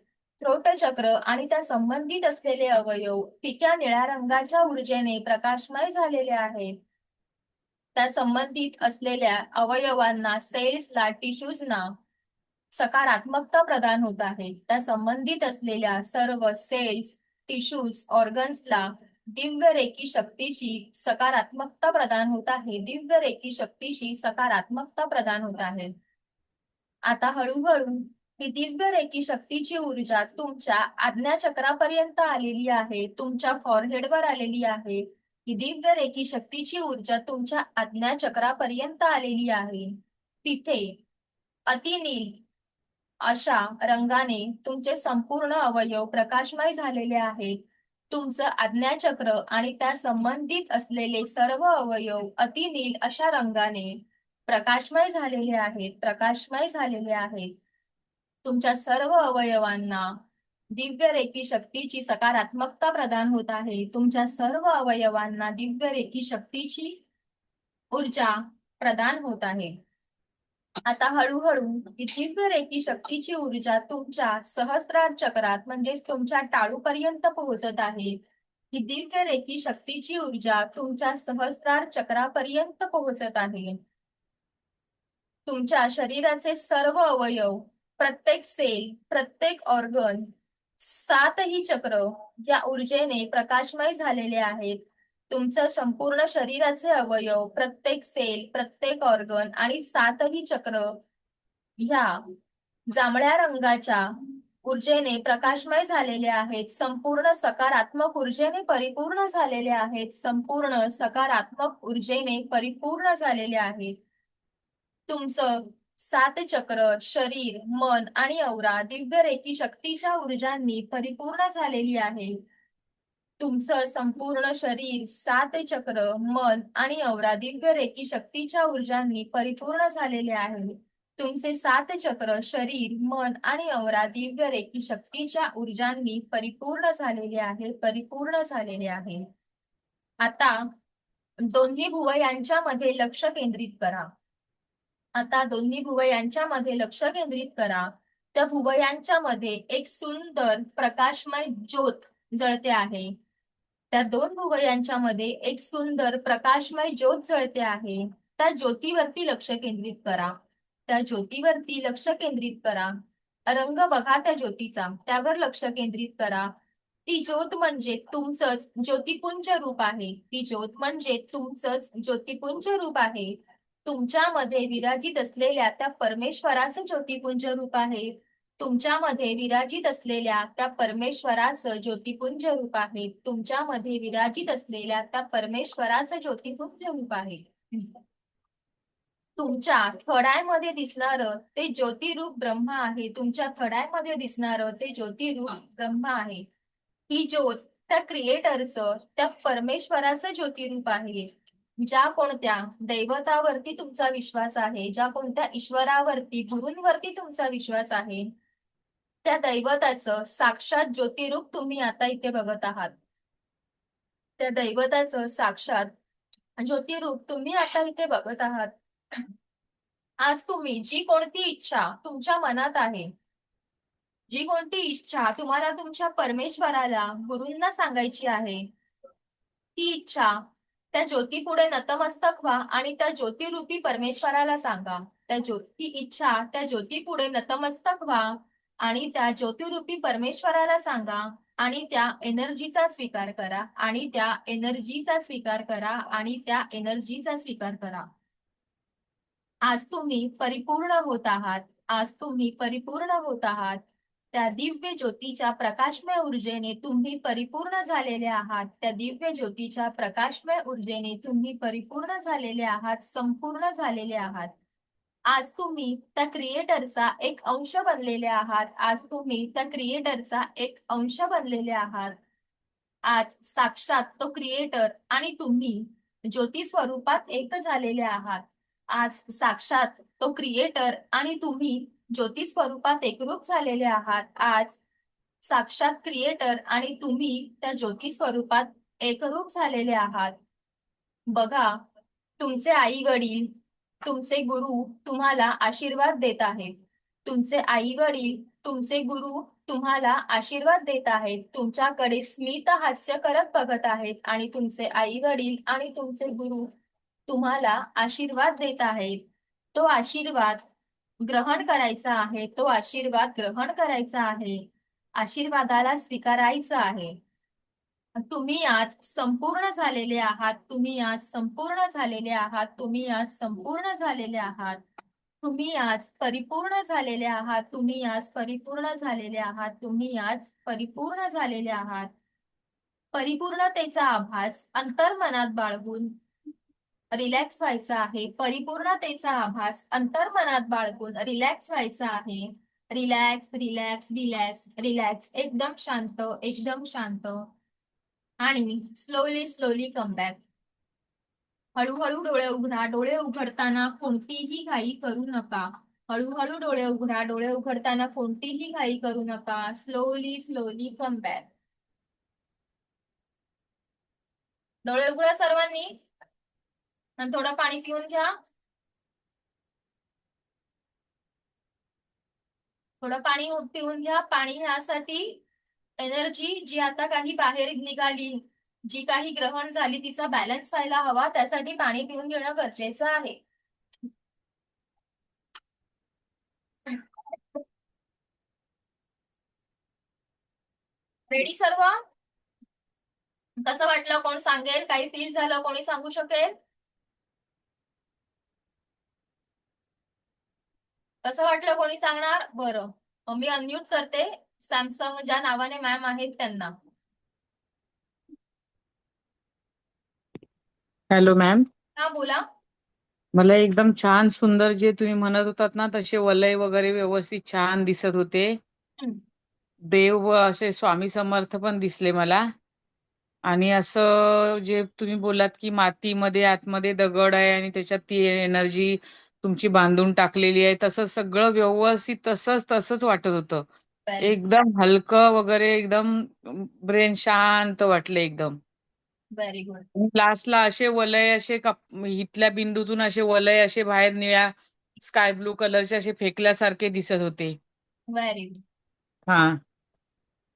थ्रोट चक्र आणि त्या संबंधित असलेले अवयव फिक्या निळ्या रंगाच्या ऊर्जेने प्रकाशमय झालेले आहेत. त्या संबंधित असलेल्या अवयवांना, सेल्सला, टिश्यूजना सकारात्मकता प्रदान होत आहे. त्या संबंधित असलेल्या सर्व सेल्स, टिश्यूज, ऑर्गन्सला दिव्य रेकी शक्तीची सकारात्मकता प्रदान होत आहे. दिव्य रेकी शक्तीची सकारात्मकता प्रदान होत आहे. आता हळूहळू ही दिव्य रेकी शक्तीची ऊर्जा तुमच्या आज्ञाचक्रापर्यंत आलेली आहे. तुमच्या फॉरहेडवर आलेली आहे. ही दिव्य रेकी शक्तीची ऊर्जा तुमच्या आज्ञाचक्रापर्यंत आलेली आहे. तिथे अतिनील अशा रंगाने तुमचे संपूर्ण अवयव प्रकाशमय झालेले आहेत. तुमचं आज्ञाचक्र आणि त्या संबंधित असलेले सर्व अवयव अतिनील अशा रंगाने प्रकाशमय झालेले आहेत. प्रकाशमय झालेले आहेत. तुमच्या सर्व अवयवांना दिव्य रेकी शक्तीची सकारात्मकता प्रदान होत आहे. तुमच्या सर्व अवयवांना दिव्य रेकी शक्तीची ऊर्जा प्रदान होत आहे. आता हळूहळू ही दिव्य रेकी शक्तीची ऊर्जा तुमच्या सहस्रार चक्रात म्हणजेच तुमच्या टाळूपर्यंत पोहोचत आहे. ही दिव्य रेकी शक्तीची ऊर्जा तुमच्या सहस्रार चक्रापर्यंत पोहोचत आहे. तुमच्या शरीराचे सर्व अवयव, प्रत्येक सेल, प्रत्येक ऑर्गन, 7ही चक्र या ऊर्जेने प्रकाशमय झालेले आहेत. तुमचं संपूर्ण शरीराचे अवयव, प्रत्येक सेल, प्रत्येक ऑर्गन आणि 7ही चक्र ह्या जांभळ्या रंगाच्या ऊर्जेने प्रकाशमय झालेले आहेत. संपूर्ण सकारात्मक ऊर्जेने परिपूर्ण झालेले आहेत. संपूर्ण सकारात्मक ऊर्जेने परिपूर्ण झालेले आहेत. तुमचं 7 चक्र, शरीर, मन आणि औरा दिव्य रेकी शक्तीच्या ऊर्जांनी परिपूर्ण झालेली आहे. तुमचं संपूर्ण शरीर, 7 चक्र, मन आणि औरा दिव्य रेकी शक्तीच्या ऊर्जांनी परिपूर्ण झालेले आहे. तुमचे 7 चक्र, शरीर, मन आणि औरा दिव्य रेकी शक्तीच्या ऊर्जांनी परिपूर्ण झालेले आहे. परिपूर्ण झालेले आहे. आता दोन्ही भुवयांच्यामध्ये लक्ष केंद्रित करा. आता दोन्ही भुवयांच्यामध्ये लक्ष केंद्रित करा. त्या भुवयांच्या मध्ये एक सुंदर प्रकाशमय ज्योत जळते आहे. त्या दोन भुवयांच्या मध्ये एक सुंदर प्रकाशमय ज्योत जळते आहे. त्या ज्योतीवरती लक्ष केंद्रित करा. त्या ज्योतीवरती लक्ष केंद्रित करा. रंग बघा त्या ज्योतीचा, त्यावर लक्ष केंद्रित करा. ती ज्योत म्हणजे तुमचंच ज्योतिपुंज रूप आहे. ती ज्योत म्हणजे तुमचंच ज्योतिपुंज रूप आहे. तुमच्यामध्ये विराजित असलेल्या त्या परमेश्वराचं ज्योतिपुंज रूप आहे. तुमच्यामध्ये विराजित असलेल्या त्या परमेश्वराचं ज्योतिपुंज रूप आहे. तुमच्यामध्ये विराजित असलेल्या त्या परमेश्वराचं ज्योतिपुंज रूप आहे. तुमच्या थडायमध्ये दिसणारं ते ज्योतिरूप ब्रह्म आहे. तुमच्या थडायमध्ये दिसणारं ते ज्योतिरूप ब्रह्म आहे. ही ज्योत त्या क्रिएटरचं, त्या परमेश्वराचं ज्योतिरूप आहे. ज्या कोणत्या दैवतावरती तुमचा विश्वास आहे, ज्या कोणत्या ईश्वरावरती, गुरूंवरती तुमचा विश्वास आहे, त्या दैवताचं साक्षात ज्योतिरूप तुम्ही आता इथे बघत आहात. त्या दैवताचं साक्षात ज्योतिरूप तुम्ही आता इथे बघत आहात. आज तुम्ही जी कोणती इच्छा तुमच्या मनात आहे, जी कोणती इच्छा तुम्हाला तुमच्या परमेश्वराला, गुरूंना सांगायची आहे, ती इच्छा त्या ज्योतीपुढे नतमस्तक व्हा आणि त्या ज्योतिरूपी परमेश्वराला सांगा. त्या ज्योती इच्छा त्या ज्योतीपुढे नतमस्तक व्हा आणि त्या ज्योतिरूपी परमेश्वराला सांगा आणि त्या एनर्जीचा स्वीकार करा आणि त्या एनर्जीचा स्वीकार करा आणि त्या एनर्जीचा स्वीकार करा. आज तुम्ही परिपूर्ण होत आहात. आज तुम्ही परिपूर्ण होत आहात. त्या दिव्य ज्योतीच्या प्रकाशमय ऊर्जेने तुम्ही परिपूर्ण झालेले आहात. त्या दिव्य ज्योतीच्या प्रकाशमय ऊर्जेने तुम्ही परिपूर्ण झालेले आहात, संपूर्ण झालेले आहात. आज तुम्ही त्या क्रिएटरचा एक अंश बनलेले आहात. आज तुम्ही त्या क्रिएटरचा एक अंश बनलेले आहात. आज साक्षात तो क्रिएटर आणि तुम्ही ज्योती स्वरूपात एक झालेले आहात. आज साक्षात तो क्रिएटर आणि तुम्ही ज्योती स्वरूपात एकरूप झालेले आहात. आज साक्षात क्रिएटर आणि तुम्ही त्या ज्योती स्वरूपात एकरूप झालेले आहात. बघा, तुमचे आई वडील, तुमचे गुरु तुम्हाला आशीर्वाद देत आहेत. तुमचे आई वडील, तुमचे गुरु तुम्हाला आशीर्वाद देत आहेत. तुमच्याकडे स्मित हास्य करत बघत आहेत आणि तुमचे आई वडील आणि तुमचे गुरु तुम्हाला आशीर्वाद देत आहेत. तो आशीर्वाद ग्रहण करायचा आहे. तो आशीर्वाद ग्रहण करायचा आहे. आशीर्वादाला स्वीकारायचं आहे. तुम्ही आज संपूर्ण झालेले आहात. तुम्ही आज संपूर्ण झालेले आहात. तुम्ही आज संपूर्ण झालेले आहात. तुम्ही आज परिपूर्ण झालेले आहात. तुम्ही आज परिपूर्ण झालेले आहात. तुम्ही आज परिपूर्ण झालेले आहात. परिपूर्णतेचा आभास अंतर्मनात बाळगून रिलॅक्स व्हायचा आहे. परिपूर्णतेचा आभास अंतर्मनात बाळगून रिलॅक्स व्हायचा आहे. Relax, relax, relax, relax. एकदम शांत, एकदम शांत. आणि स्लोली स्लोली कम बॅक. हळूहळू डोळे उघडा. डोळे उघडताना कोणतीही घाई करू नका. हळूहळू डोळे उघडा. डोळे उघडताना कोणतीही घाई करू नका. Slowly slowly come back. डोळे उघडा सर्वांनी आणि थोडं पाणी पिऊन घ्या. थोडं पाणी पिऊन घ्या. पाणी ह्यासाठी एनर्जी जी आता काही बाहेर निघाली, जी काही ग्रहण झाली, तिचा बॅलन्स व्हायला हवा, त्यासाठी पाणी पिऊन घेणं गरजेचं आहे. रेडी सर्व? कसं वाटलं? कोण सांगेल? काही फील झालं? कोणी सांगू शकेल? कसं वाटलं? कोणी सांगणार? बरं, मी अनम्यूट करते. सॅमसंग ज्या नावाने मॅम आहेत त्यांना. हॅलो मॅम, हा बोला. मला एकदम छान सुंदर जे तुम्ही म्हणत होतात ना तसे वलय वगैरे व्यवस्थित छान दिसत होते. देव व असे स्वामी समर्थ पण दिसले मला. आणि असं जे तुम्ही बोलात की मातीमध्ये आतमध्ये दगड आहे आणि त्याच्यात ती एनर्जी तुमची बांधून टाकलेली आहे, तसं सगळं व्यवस्थित तसंच तसंच वाटत होतं. व्हेरी एकदम हलकं वगैरे, एकदम ब्रेन शांत वाटले एकदम. Very good. लास्टला असे वलय असे इथल्या बिंदूतून असे वलय असे बाहेर निळ्या स्काय ब्लू कलरचे असे फेकल्यासारखे दिसत होते. Very good. हा,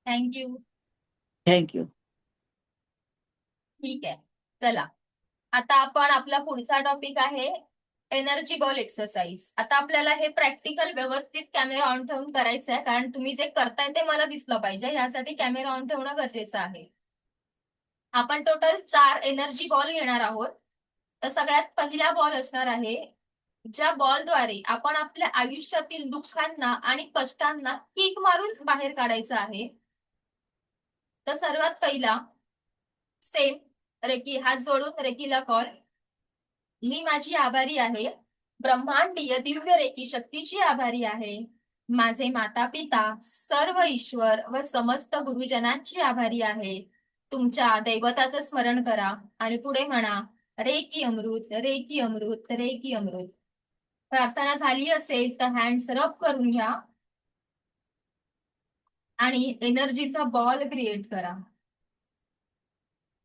थँक्यू. थँक्यू. ठीक आहे. चला, आता आपण आपला पुढचा टॉपिक आहे एनर्जी बॉल एक्सरसाइज. आता आपल्याला हे प्रॅक्टिकल व्यवस्थित कॅमेरा ऑन ठेवून करायचं आहे, कारण तुम्ही जे करताय ते मला दिसलं पाहिजे, यासाठी कॅमेरा ऑन ठेवणं गरजेचं आहे. आपण टोटल 4 एनर्जी बॉल घेणार आहोत. तर सगळ्यात पहिला बॉल असणार आहे ज्या बॉलद्वारे आपण आपल्या आयुष्यातील दुःखांना आणि कष्टांना किक मारून बाहेर काढायचं आहे. तर सर्वात पहिला सेम रेकी, हात जोडून रेकीला कॉल. मी माझी आभारी आहे, ब्रह्मांडीय दिव्य रेकी शक्तीची आभारी आहे. माझे माता पिता, सर्व ईश्वर व समस्त गुरुजनांची आभारी आहे. तुमच्या दैवताचं स्मरण करा आणि पुढे म्हणा, रे की अमृत, रे की अमृत, रे की अमृत. प्रार्थना झाली असेल तर हँड्स रब करून घ्या आणि एनर्जीचा बॉल क्रिएट करा.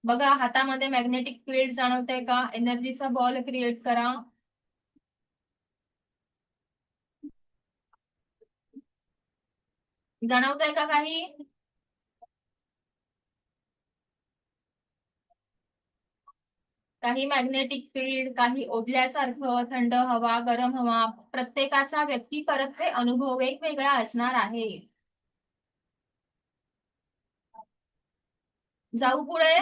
बघा, हातामध्ये मॅग्नेटिक फील्ड जाणवतंय का? एनर्जीचा बॉल क्रिएट करा. जाणवतंय का काही? काही मॅग्नेटिक फील्ड, काही ओढल्यासारखं, थंड हवा, गरम हवा. प्रत्येकाचा व्यक्ती परत्वे अनुभव वेगवेगळा असणार आहे. जाऊ पुढे.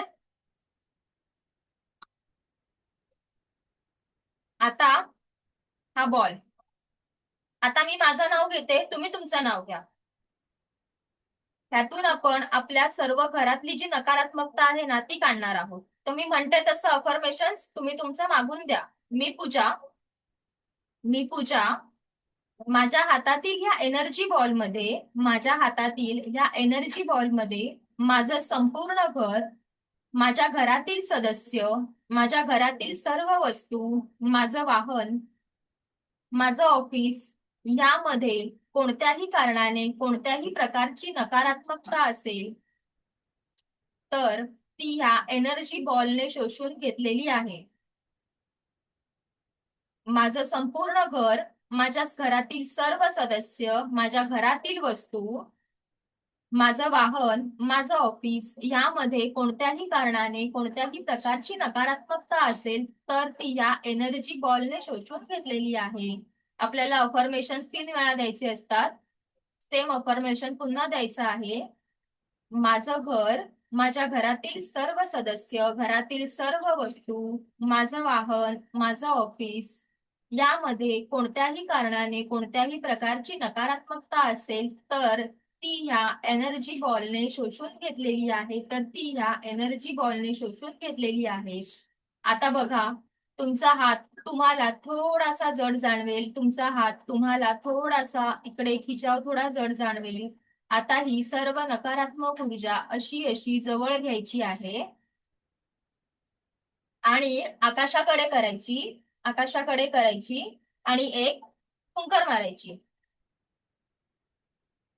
आता हा बॉल, आता मी माझं नाव घेते, तुम्ही तुमचं नाव घ्या. त्यातून आपण आपल्या सर्व घरातली जी नकारात्मकता आहे ना ती काढणार आहोत. तर मी म्हणते तसं अफर्मेशन्स तुम्ही तुमचं मागून द्या. मी पूजा, मी पूजा माझ्या हातातील ह्या एनर्जी बॉल मध्ये, माझ्या हातातील ह्या एनर्जी बॉल मध्ये माझं संपूर्ण घर, माझ्या घरातील सदस्य, माझ्या घरातील सर्व वस्तू, माझं वाहन, माझं ऑफिस यामध्ये कोणत्याही कारणाने कोणत्याही प्रकारची नकारात्मकता असेल तर ती ह्या एनर्जी बॉलने शोषून घेतलेली आहे. माझं संपूर्ण घर, माझ्या घरातील सर्व सदस्य, माझ्या घरातील वस्तू, माझं वाहन, माझं ऑफिस यामध्ये कोणत्याही कारणाने कोणत्याही प्रकारची नकारात्मकता असेल तर ती या एनर्जी बॉलने शोषून घेतलेली आहे. आपल्याला अफर्मेशन 3 वेळा द्यायचे असतात. सेम अफर्मेशन पुन्हा द्यायचं आहे. माझं घर, माझ्या घरातील सर्व सदस्य, घरातील सर्व वस्तू, माझं वाहन, माझं ऑफिस यामध्ये कोणत्याही कारणाने कोणत्याही प्रकारची नकारात्मकता असेल तर ती ह्या एनर्जी बॉलने शोषून घेतलेली आहे. तर ती ह्या एनर्जी बॉलने शोषून घेतलेली आहे. आता बघा, तुमचा हात तुम्हाला थोडासा जड जाणवेल, तुमचा हात तुम्हाला थोडासा इकडे खिचाव थोडा जड जाणवेल. आता ही सर्व नकारात्मक ऊर्जा अशी अशी जवळ घ्यायची आहे आणि आकाशाकडे करायची, आकाशाकडे करायची आणि एक फुंकर मारायची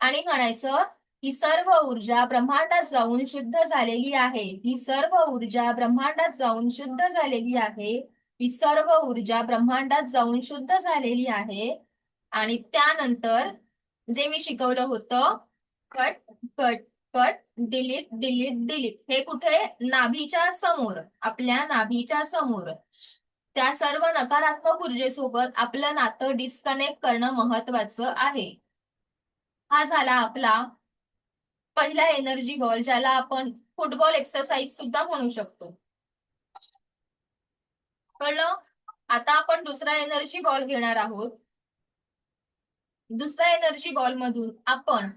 आणि म्हणायचं, ही सर्व ऊर्जा ब्रह्मांडात जाऊन शुद्ध झालेली आहे. ही सर्व ऊर्जा ब्रह्मांडात जाऊन शुद्ध झालेली आहे. ही सर्व ऊर्जा ब्रह्मांडात जाऊन शुद्ध झालेली आहे. आणि त्यानंतर जे मी शिकवलं होतं, cut cut cut, delete delete delete, हे कुठे? नाभीच्या समोर, आपल्या नाभीच्या समोर. त्या सर्व नकारात्मक ऊर्जेसोबत आपलं नातं डिस्कनेक्ट करणं महत्वाचं आहे. हा झाला आपला पहिला एनर्जी बॉल, ज्याला आपण फुटबॉल एक्सरसाइज सुद्धा म्हणू शकतो. कळलं? आता आपण दुसरा एनर्जी बॉल घेणार आहोत. दुसऱ्या एनर्जी बॉल मधून आपण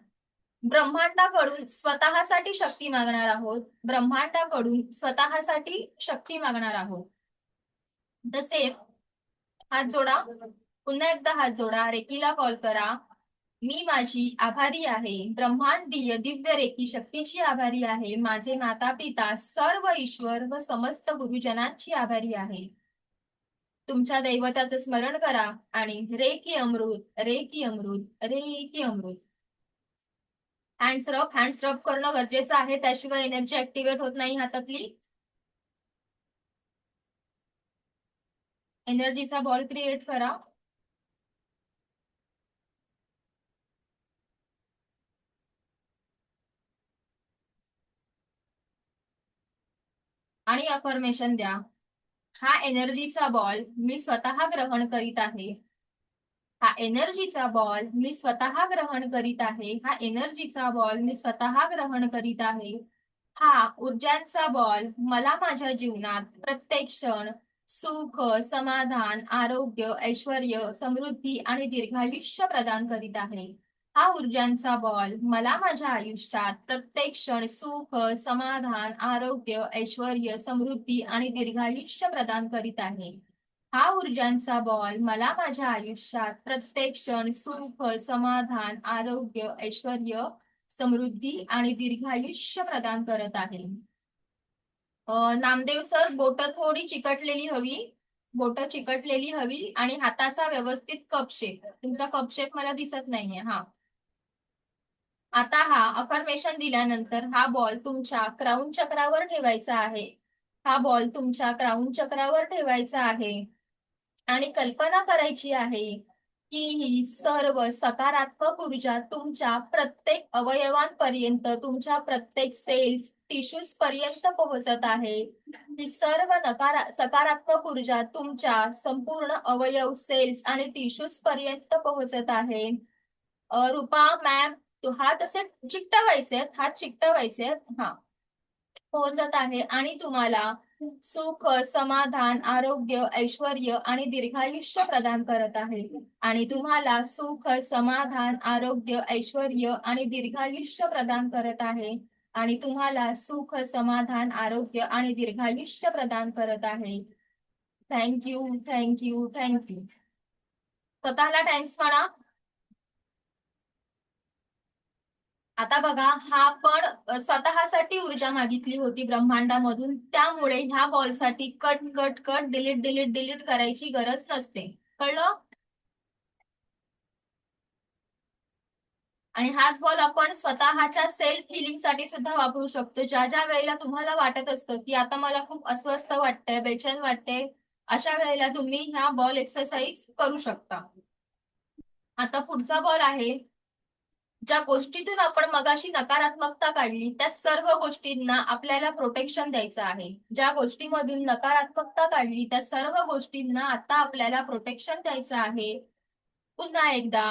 ब्रह्मांडाकडून स्वतःसाठी शक्ती मागणार आहोत. ब्रह्मांडाकडून स्वतःसाठी शक्ती मागणार आहोत. तसे हात जोडा, पुन्हा एकदा हात जोडा, रेकीला कॉल करा. मी माझी आभारी आहे, ब्रह्मांडीय दिव्य रेकी शक्तीची आभारी आहे. माझे माता पिता, सर्व ईश्वर व समस्त गुरुजनांची आभारी आहे. तुमच्या दैवताचं स्मरण करा आणि रे की अमृत, रे की अमृत, रे की अमृत. हँड्स रब करणं गरजेचं आहे, त्याशिवाय एनर्जी ऍक्टिव्हेट होत नाही हातातली. एनर्जीचा बॉल क्रिएट करा. आणि अफर्मेशन द्या. हा एनर्जीचा बॉल मी स्वतः ग्रहण करीत आहे. हा एनर्जीचा बॉल मी स्वतः ग्रहण करीत आहे. हा एनर्जीचा बॉल मी स्वतः ग्रहण करीत आहे. हा ऊर्जांचा बॉल मला माझ्या जीवनात प्रत्येक क्षण सुख, समाधान, आरोग्य, ऐश्वर्य, समृद्धी आणि दीर्घायुष्य प्रदान करीत आहे. हा ऊर्जांचा बॉल मला माझ्या आयुष्यात प्रत्येक क्षण सुख, समाधान, आरोग्य, ऐश्वर्य, समृद्धी आणि दीर्घायुष्य प्रदान करीत आहे. हा ऊर्जांचा बॉल मला माझ्या आयुष्यात प्रत्येक क्षण सुख, समाधान, आरोग्य, ऐश्वर्य, समृद्धी आणि दीर्घायुष्य प्रदान करत आहे. नामदेव सर, बोट थोडी चिकटलेली हवी. बोट चिकटलेली हवी आणि हाताचा व्यवस्थित कप शेप. तुमचा कप शेप मला दिसत नाहीये. हा, आता हा अफर्मेशन दिल्यानंतर हा बॉल तुमच्या क्राऊन चक्रावर ठेवायचा आहे. हा बॉल तुमच्या क्राऊन चक्रावर ठेवायचा आहे आणि कल्पना करायची आहे की ही सर्व सकारात्मक ऊर्जा तुमच्या प्रत्येक अवयवांपर्यंत, तुमच्या प्रत्येक सेल्स, टिश्यूज पर्यंत पोहोचत आहे. ही सर्व सकारात्मक ऊर्जा तुमच्या संपूर्ण अवयव, सेल्स आणि टिश्यूज पर्यंत पोहोचत आहे. रूपा मॅम, हात असे चिकटवायचे, हात चिकटवायचे. हा, पोहोचत आहे आणि तुम्हाला सुख, समाधान, आरोग्य, ऐश्वर्य आणि दीर्घायुष्य प्रदान करत आहे. आणि तुम्हाला सुख, समाधान, आरोग्य, ऐश्वर्य आणि दीर्घायुष्य प्रदान करत आहे. आणि तुम्हाला सुख, समाधान, आरोग्य आणि दीर्घायुष्य प्रदान करत आहे. Thank you, thank you, thank you. स्वतःला थँक्स म्हणा. आता बघा, हा पण स्वतःसाठी ऊर्जा मागितली होती ब्रह्मांडामधून, त्यामुळे ह्या बॉलसाठी cut cut cut, delete delete delete करायची गरज नसते. कळलं? आणि हाच बॉल आपण स्वतःच्या सेल्फ हिलिंग साठी सुद्धा वापरू शकतो. ज्या ज्या वेळेला तुम्हाला वाटत असतं की आता मला खूप अस्वस्थ वाटतंय, बेचैन वाटते, अशा वेळेला तुम्ही ह्या बॉल एक्सरसाइज करू शकता. आता पुढचा बॉल आहे, ज्या गोष्टीतून आपण मगाशी नकारात्मकता काढली त्या सर्व गोष्टींना आपल्याला प्रोटेक्शन द्यायचं आहे. ज्या गोष्टीमधून नकारात्मकता काढली त्या सर्व गोष्टींना आता आपल्याला प्रोटेक्शन द्यायचं आहे. पुन्हा एकदा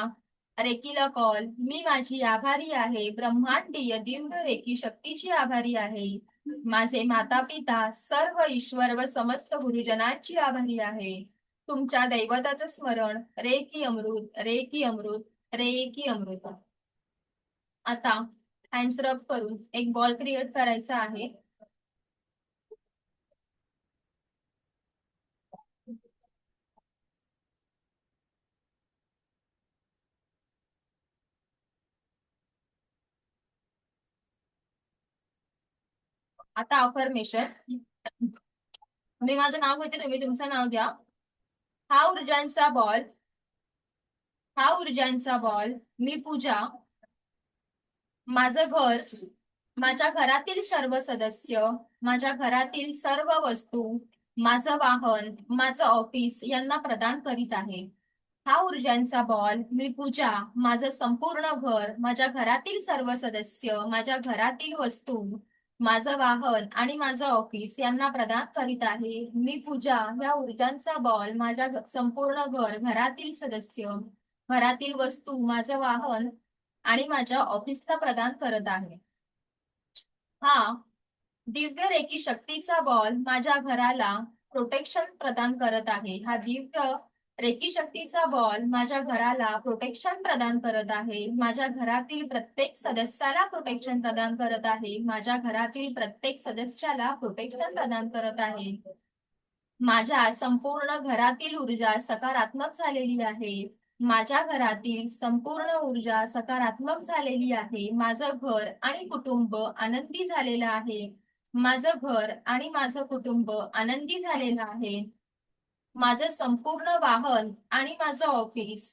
रेकीला कॉल. मी माझी आभारी आहे, ब्रह्मांडीय दिव्य रेकी शक्तीची आभारी आहे. माझे माता पिता, सर्व ईश्वर व समस्त गुरुजनांची आभारी आहे. तुमच्या दैवताचं स्मरण. रेकी अमृत, रेकी अमृत, रेकी अमृत. आता हँड्स रब करून एक बॉल क्रिएट करायचा आहे. आता अफर्मेशन. मी माझं नाव घेते, तुम्ही तुमचं नाव घ्या. हा ऊर्जांचा बॉल, हा ऊर्जांचा बॉल मी पूजा, माझं घर, माझ्या घरातील सर्व सदस्य, माझ्या घरातील सर्व वस्तू, माझं वाहन, माझं ऑफिस यांना प्रदान करीत आहे. हा ऊर्जांचा बॉल मी पूजा, माझं संपूर्ण घर, माझ्या घरातील सर्व सदस्य, माझ्या घरातील वस्तू, माझं वाहन आणि माझं ऑफिस यांना प्रदान करीत आहे. मी पूजा या ऊर्जांचा बॉल माझ्या संपूर्ण घर, घरातील सदस्य, घरातील वस्तू, माझं वाहन आणि माझ्या ऑफिसला प्रदान करत आहे. हा दिव्य रेकी शक्तीचा बॉल माझ्या घराला प्रोटेक्शन प्रदान करत आहे. हा दिव्य रेकी शक्तीचा बॉल माझ्या घराला प्रोटेक्शन प्रदान करत आहे. माझ्या घरातील प्रत्येक सदस्याला प्रोटेक्शन प्रदान करत आहे. माझ्या घरातील प्रत्येक सदस्याला प्रोटेक्शन प्रदान करत आहे. माझ्या संपूर्ण घरातील ऊर्जा सकारात्मक झालेली आहे. माझ्या घरातील संपूर्ण ऊर्जा सकारात्मक झालेली आहे. माझं घर आणि कुटुंब आनंदी झालेलं आहे. माझं घर आणि माझं कुटुंब आनंदी झालेलं आहे. माझं संपूर्ण वाहन आणि माझं ऑफिस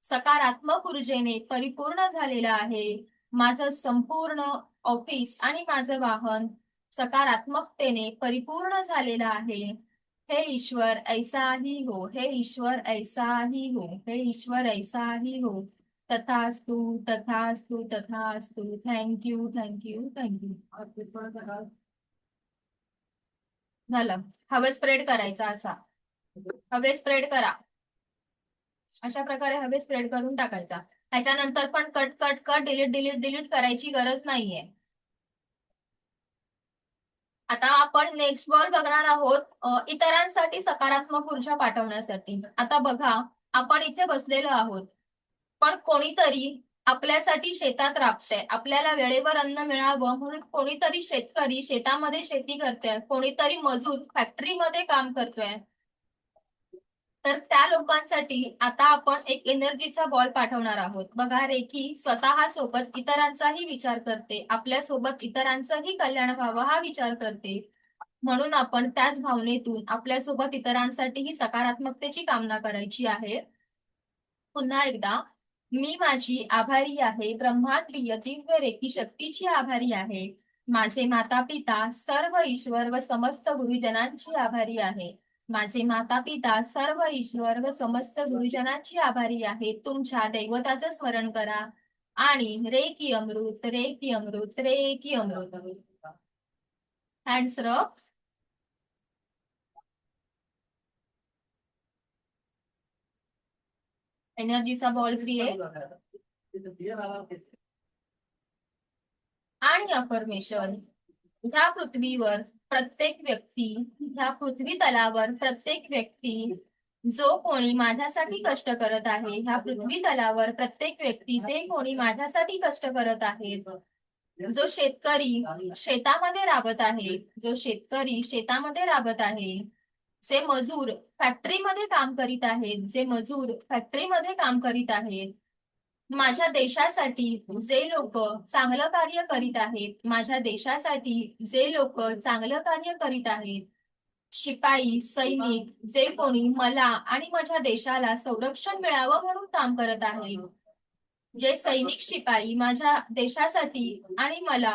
सकारात्मक ऊर्जेने परिपूर्ण झालेलं आहे. माझं संपूर्ण ऑफिस आणि माझं वाहन सकारात्मकतेने परिपूर्ण झालेलं आहे. हे ईश्वर ऐसा ही हो, हे ईश्वर ऐसा ही हो, हे ईश्वर ऐसा ही हो. तथास्तु, तथास्तु, तथास्तु. Thank you, thank you, thank you. झालं. हवे स्प्रेड करायचा असा, हवे स्प्रेड करा, अशा प्रकारे हवे स्प्रेड करून टाकायचा. त्याच्यानंतर पण cut cut cut delete delete delete करायची गरज नाहीये. आता आपण नेक्स्ट बॉल बघणार आहोत इतरांसाठी सकारात्मक ऊर्जा पाठवण्यासाठी. आता बघा, आपण इथे बसलेलो आहोत, पण कोणीतरी आपल्यासाठी शेतात राबतंय, आपल्याला वेळेवर अन्न मिळावं म्हणून कोणीतरी शेतकरी शेतामध्ये शेती करतोय, कोणीतरी मजूर फॅक्टरीमध्ये काम करतोय. तर त्या लोकांसाठी आता आपण एक एनर्जीचा बॉल पाठवणार आहोत. बघा, रेकी स्वतः सोबत इतरांचाही विचार करते, आपल्या सोबत इतरांचंही कल्याण व्हावं हा विचार करते, म्हणून आपण त्याच भावनेतून आपल्यासोबत इतरांसाठीही सकारात्मकतेची कामना करायची आहे. पुन्हा एकदा, मी माझी आभारी आहे ब्रह्मांडीय दिव्य रेकी शक्तीची आभारी आहे. माझे माता पिता सर्व ईश्वर व समस्त गुरुजनांची आभारी आहे. माझे माता पिता सर्व ईश्वर व समस्त गुरुजनांची आभारी आहे. तुमच्या दैवताचं स्मरण करा आणि रेकी अमृत रेकी अमृत रेकी अमृत. Hands up. एनर्जीचा बॉल क्रिएट आणि अफर्मेशन. ह्या पृथ्वीवर प्रत्येक व्यक्ती, ह्या पृथ्वी तलावर प्रत्येक व्यक्ती जो कोणी माझ्यासाठी कष्ट करत आहे, ह्या पृथ्वी तलावर प्रत्येक व्यक्ती जे कोणी माझ्यासाठी कष्ट करत आहेत, जो शेतकरी शेतामध्ये राबत आहे, जो शेतकरी शेतामध्ये राबत आहे, जे मजूर फॅक्टरीमध्ये काम करीत आहेत, जे मजूर फॅक्टरीमध्ये काम करीत आहेत, माझ्या देशासाठी जे लोक चांगलं कार्य करीत आहेत, माझ्या देशासाठी जे लोक चांगलं कार्य करीत आहेत, शिपाई सैनिक जे कोणी मला आणि माझ्या देशाला संरक्षण मिळावं म्हणून काम करत आहेत, जे सैनिक शिपाई माझ्या देशासाठी आणि मला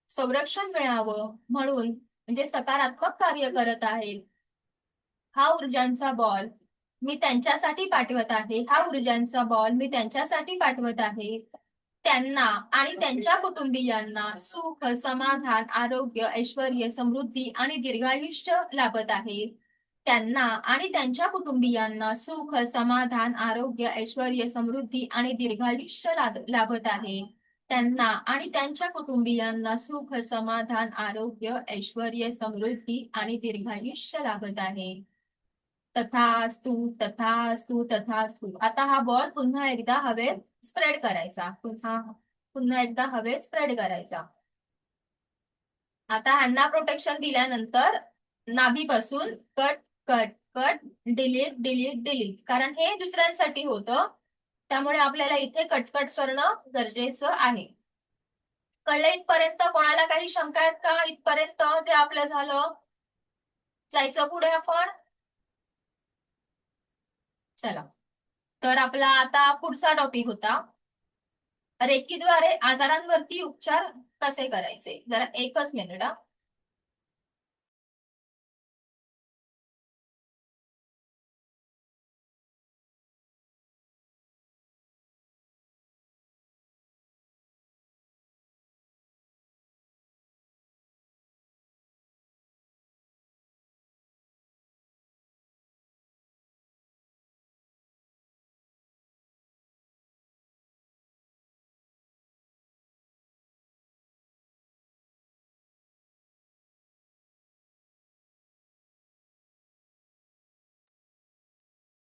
संरक्षण मिळावं म्हणून म्हणजे सकारात्मक कार्य करत आहेत, हा ऊर्जांचा बॉल मी त्यांच्यासाठी पाठवत आहे. हा ऊर्जांचा बॉल मी त्यांच्यासाठी पाठवत आहे. त्यांना आणि त्यांच्या कुटुंबियांना सुख समाधान आरोग्य ऐश्वर्य समृद्धी आणि दीर्घायुष्य लाभत आहे. त्यांना आणि त्यांच्या कुटुंबियांना सुख समाधान आरोग्य ऐश्वर्य समृद्धी आणि दीर्घायुष्य लाभत आहे. त्यांना आणि त्यांच्या कुटुंबियांना सुख समाधान आरोग्य ऐश्वर्य समृद्धी आणि दीर्घायुष्य लाभत आहे. तथास्तु तथास्तु तथास्तु. आता हा बॉल पुन्हा एकदा हवेत स्प्रेड करायचा, पुन्हा एकदा हवेत स्प्रेड करायचा. आता ह्यांना प्रोटेक्शन दिल्यानंतर नाभीपासून cut cut cut delete delete delete, कारण हे दुसऱ्यांसाठी होतं, त्यामुळे आपल्याला इथे कटकट करणं गरजेचं आहे. कळलं इथपर्यंत? कोणाला काही शंका आहेत का इथपर्यंत जे आपलं झालं? जायचं पुढे आपण. चला, तर आपला आता पुढचा टॉपिक होता रेकीद्वारे आजारांवरती उपचार कसे करायचे. जरा एकच मिनिट.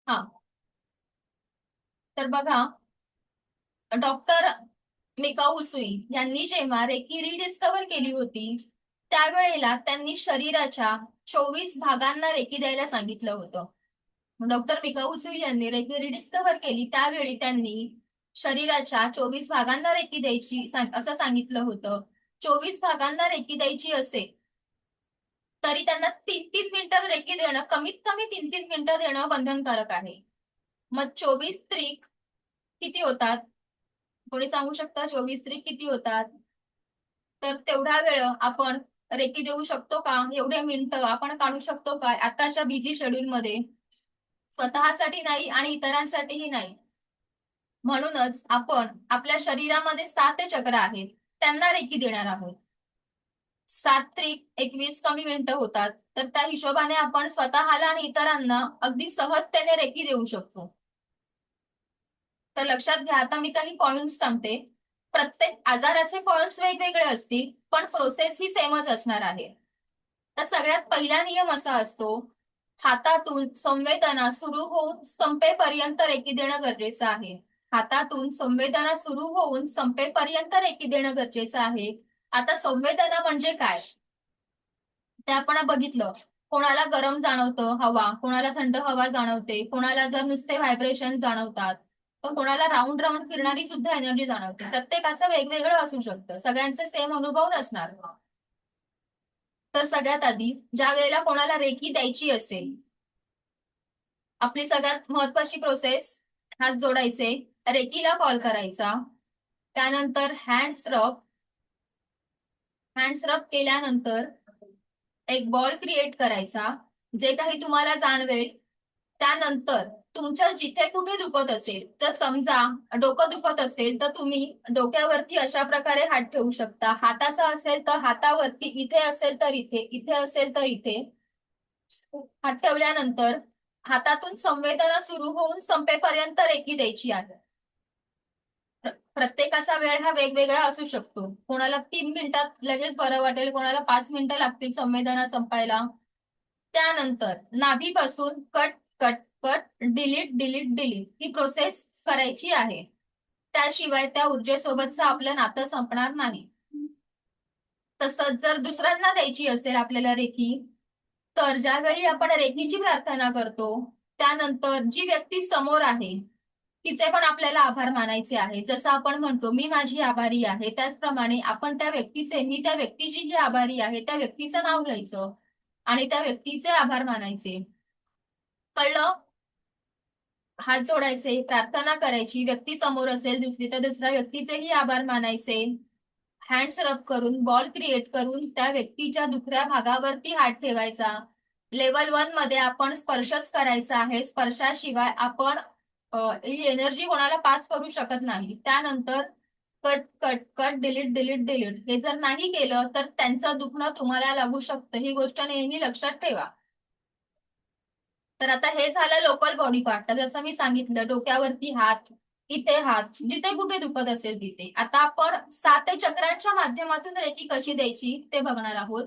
हा, तर बघा, डॉक्टर मिकाऊ उसुई यांनी जेव्हा रेकी रिडिस्कवर केली होती, त्यावेळेला त्यांनी शरीराच्या 24 भागांना रेकी द्यायला सांगितलं होतं. डॉक्टर मिकाऊ उसुई यांनी रेकी रिडिस्कवर केली त्यावेळी त्यांनी शरीराच्या 24 भागांना रेकी द्यायची असं सांगितलं होतं. 24 भागांना रेकी द्यायची असेल तरी त्यांना 3-3 मिनिटं रेकी देणं, कमीत कमी 3-3 मिनिटं देणं बंधनकारक आहे. मग 24 त्रिक किती होतात? कोणी सांगू शकता 24 त्रिक किती होतात? तर तेवढा वेळ आपण रेकी देऊ शकतो का? एवढे मिनिटं आपण काढू शकतो का आताच्या बिझी शेड्यूल मध्ये? स्वतःसाठी नाही आणि इतरांसाठीही नाही. म्हणूनच आपण आपल्या शरीरामध्ये 7 चक्र आहेत, त्यांना रेकी देणार आहोत. 7 त्रिक 21 कमी मिनिटं होतात. तर त्या हिशोबाने आपण स्वतःला आणि इतरांना अगदी सहजतेने रेकी देऊ शकतो. तर लक्षात घ्या, आता मी काही पॉइंट्स सांगते. प्रत्येक आजाराचे पॉइंट्स वेगवेगळे असतील, पण प्रोसेस ही सेमच असणार आहे. तर सगळ्यात पहिला नियम असा असतो, हातातून संवेदना सुरू होऊन संपेपर्यंत रेकी देणं गरजेचं आहे. हातातून संवेदना सुरू होऊन संपेपर्यंत रेकी देणं गरजेचं आहे. आता संवेदना म्हणजे काय ते आपण बघितलं. कोणाला गरम जाणवतं हवा, कोणाला थंड हवा जाणवते, कोणाला जर नुसते व्हायब्रेशन जाणवतात, तर कोणाला राऊंड राऊंड फिरणारी सुद्धा एनर्जी जाणवते. प्रत्येकाचं वेगवेगळं असू शकतं, सगळ्यांचे सेम अनुभव नसणार. तर सगळ्यात आधी ज्या वेळेला कोणाला रेकी द्यायची असेल, आपली सगळ्यात महत्वाची प्रोसेस, हात जोडायचे, रेकीला कॉल करायचा, त्यानंतर हँड्स रब केल्यानंतर एक बॉल क्रिएट करायचा, जे काही तुम्हाला जाणवेल. त्यानंतर तुमच्या जिथे कुठे दुखत असेल, जर समजा डोकं दुखत असेल तर तुम्ही डोक्यावरती अशा प्रकारे हात ठेवू शकता. हाताचा असेल तर हातावरती, इथे असेल तर इथे, इथे असेल तर इथे. हात ठेवल्यानंतर हातातून संवेदना सुरू होऊन संपेपर्यंत रेकी द्यायची आहे. प्रत्येकाचा वेळ हा वेगवेगळा असू शकतो. कोणाला 3 मिनिटात लगेच बरं वाटेल, कोणाला 5 मिनिटं लागतील संवेदना संपायला. त्यानंतर नाभीपासून cut cut cut, delete delete delete ही प्रोसेस करायची आहे. त्याशिवाय त्या ऊर्जेसोबतचं आपलं नातं संपणार नाही. तसंच जर दुसऱ्यांना द्यायची असेल आपल्याला रेकी, तर ज्यावेळी आपण रेकीची प्रार्थना करतो, त्यानंतर जी व्यक्ती समोर आहे तिचे पण आपल्याला आभार मानायचे आहे. जसं आपण म्हणतो मी माझी आभारी आहे, त्याचप्रमाणे आपण त्या व्यक्तीचे, मी त्या व्यक्तीची जी आभारी आहे त्या व्यक्तीचं नाव घ्यायचं आणि त्या व्यक्तीचे आभार मानायचे. कळलं? हात जोडायचे, प्रार्थना करायची. व्यक्ती समोर असेल दुसरी तर दुसऱ्या व्यक्तीचेही आभार मानायचे. हँड्स रब करून, बॉल क्रिएट करून त्या व्यक्तीच्या दुसऱ्या भागावरती हात ठेवायचा. लेवल 1 मध्ये आपण स्पर्शच करायचा आहे. स्पर्शाशिवाय आपण ही एनर्जी कोणाला पास करू शकत नाही. त्यानंतर cut cut cut, delete delete delete हे जर नाही केलं तर त्यांचं दुखणं तुम्हाला लागू शकतं. ही गोष्ट नेहमी लक्षात ठेवा. तर आता हे झालं लोकल बॉडी पार्ट. तर जसं मी सांगितलं, डोक्यावरती हात, इथे हात, जिथे कुठे दुखत असेल तिथे. आता आपण 7 चक्रांच्या माध्यमातून रेकी कशी द्यायची ते बघणार आहोत.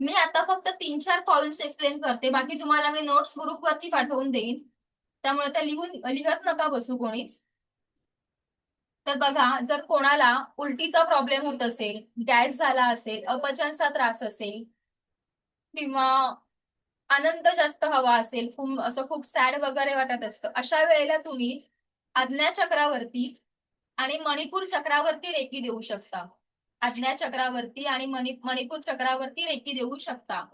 मी आता फक्त 3-4 पॉइंट्स एक्सप्लेन करते, बाकी तुम्हाला मी नोट्स ग्रुपवरती पाठवून देईन, त्यामुळे त्या लिहत नका बसू कोणीच. तर बघा, जर कोणाला उलटीचा प्रॉब्लेम होत असेल, गॅस झाला असेल, अपचनचा त्रास असेल, किंवा आनंद जास्त हवा असेल, असं खूप सॅड वगैरे वाटत असतं, अशा वेळेला तुम्ही आज्ञा चक्रावरती आणि मणिपूर चक्रावरती रेकी देऊ शकता. आज्ञा चक्रावरती आणि मणिपूर चक्रावरती रेकी देऊ शकता.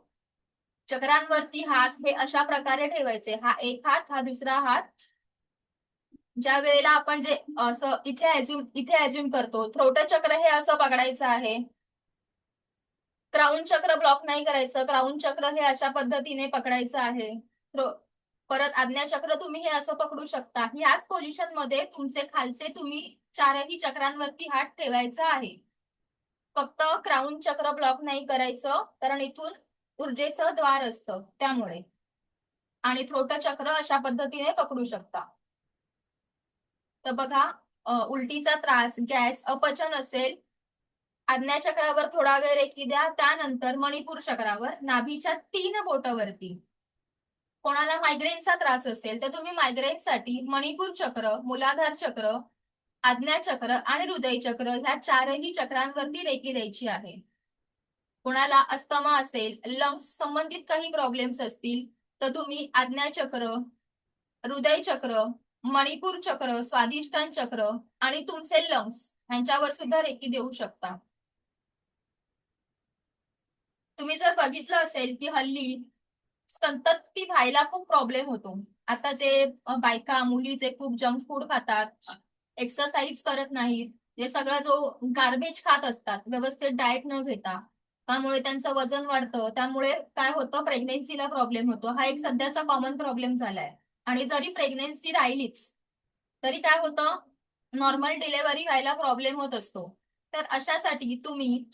चक्रांवरती हात हे अशा प्रकारे ठेवायचे. हा एक हात, हा दुसरा हात. ज्या वेळेला आपण जे असं इथे ऍज्युम करतो, थ्रोट चक्र हे असं पकडायचं आहे. क्राऊन चक्र ब्लॉक नाही करायचं. क्राऊन चक्र हे अशा पद्धतीने पकडायचं आहे. परत आज्ञा चक्र तुम्ही हे असं पकडू शकता. ह्याच पोझिशन मध्ये तुमचे खालचे तुम्ही 4ही चक्रांवरती हात ठेवायचा आहे. फक्त क्राऊन चक्र ब्लॉक नाही करायचं, कारण इथून ऊर्जेचं द्वार असतं त्यामुळे. आणि थ्रोट चक्र अशा पद्धतीने पकडू शकता. तर बघा, उलटीचा त्रास, गॅस, अपचन असेल, आज्ञा चक्रावर थोडा वेळ रेकी द्या. त्यानंतर मणिपूर चक्रावर, नाभीच्या 3 बोटावरती. कोणाला मायग्रेनचा त्रास असेल तर तुम्ही मायग्रेनसाठी मणिपूर चक्र, मूलाधार चक्र, आज्ञा चक्र आणि हृदय चक्र ह्या 4ही चक्रांवरती रेकी द्यायची आहे. कोणाला अस्थमा असेल, लंग्स संबंधित काही प्रॉब्लेम्स असतील तर तुम्ही आज्ञा चक्र, हृदय चक्र, मणिपूर चक्र, स्वादिष्टान चक्र आणि तुमचे लंग्स ह्यांच्यावर सुद्धा रेकी देऊ शकता. तुम्ही जर बघितलं असेल की हल्ली संतती व्हायला खूप प्रॉब्लेम होतो. आता जे बायका मुली जे खूप जंक फूड खातात, एक्सरसाइज करत नाहीत, हे सगळं जो गार्बेज खात असतात व्यवस्थित डाएट न घेता, त्यामुळे त्यांचं वजन वाढतं. त्यामुळे काय होतं, प्रेग्नेन्सीला प्रॉब्लेम होतो. हा एक सध्याचा कॉमन प्रॉब्लेम झालाय. आणि जरी प्रेग्नेन्सी राहिलीच तरी काय होतं, नॉर्मल डिलेव्हरी व्हायला प्रॉब्लेम होत असतो. तर अशासाठी तुम्ही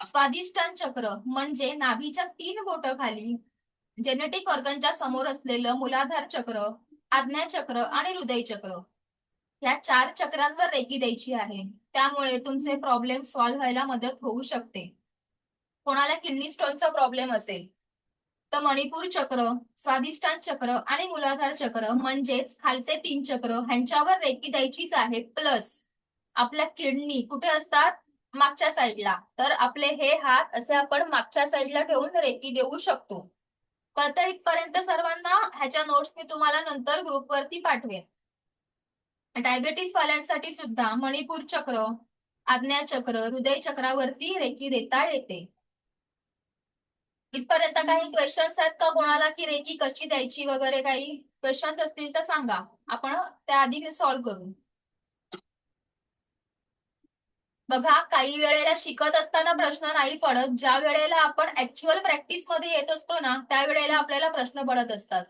स्वादिष्टान चक्र म्हणजे नाभीच्या 3 बोटं खाली जेनेटिक ऑर्गनच्या समोर असलेलं मूलाधार चक्र, आज्ञा चक्र आणि हृदय चक्र या 4 चक्रांवर रेकी द्यायची आहे. त्यामुळे तुमचे प्रॉब्लेम सॉल्व्ह व्हायला मदत होऊ शकते. कोणाला किडनी स्टोनचा प्रॉब्लेम असेल तर मणिपूर चक्र, स्वादिष्टान चक्र आणि मूलाधार चक्र म्हणजेच खालचे 3 चक्र ह्यांच्यावर रेकी द्यायचीच आहे. प्लस आपल्या किडनी कुठे असतात? मागच्या साईडला. तर आपले हे हात असे आपण मागच्या साईडला ठेवून रेकी देऊ शकतो. कळतं इथपर्यंत सर्वांना? ह्याच्या नोट्स मी तुम्हाला नंतर ग्रुपवरती पाठवेन. डायबेटीस वाल्यांसाठी सुद्धा मणिपूर चक्र, आज्ञा चक्र, हृदय चक्रावरती रेकी देता येते. इथपर्यंत काही क्वेश्चन्स आहेत का कोणाला, की रेकी कशी द्यायची वगैरे काही क्वेश्चन्स असतील तर सांगा, आपण त्याआधी सॉल्व्ह करू. बघा, काही वेळेला शिकत असताना प्रश्न नाही पडत, ज्या वेळेला आपण ऍक्च्युअल प्रॅक्टिस मध्ये येत असतो ना त्यावेळेला आपल्याला प्रश्न पडत असतात.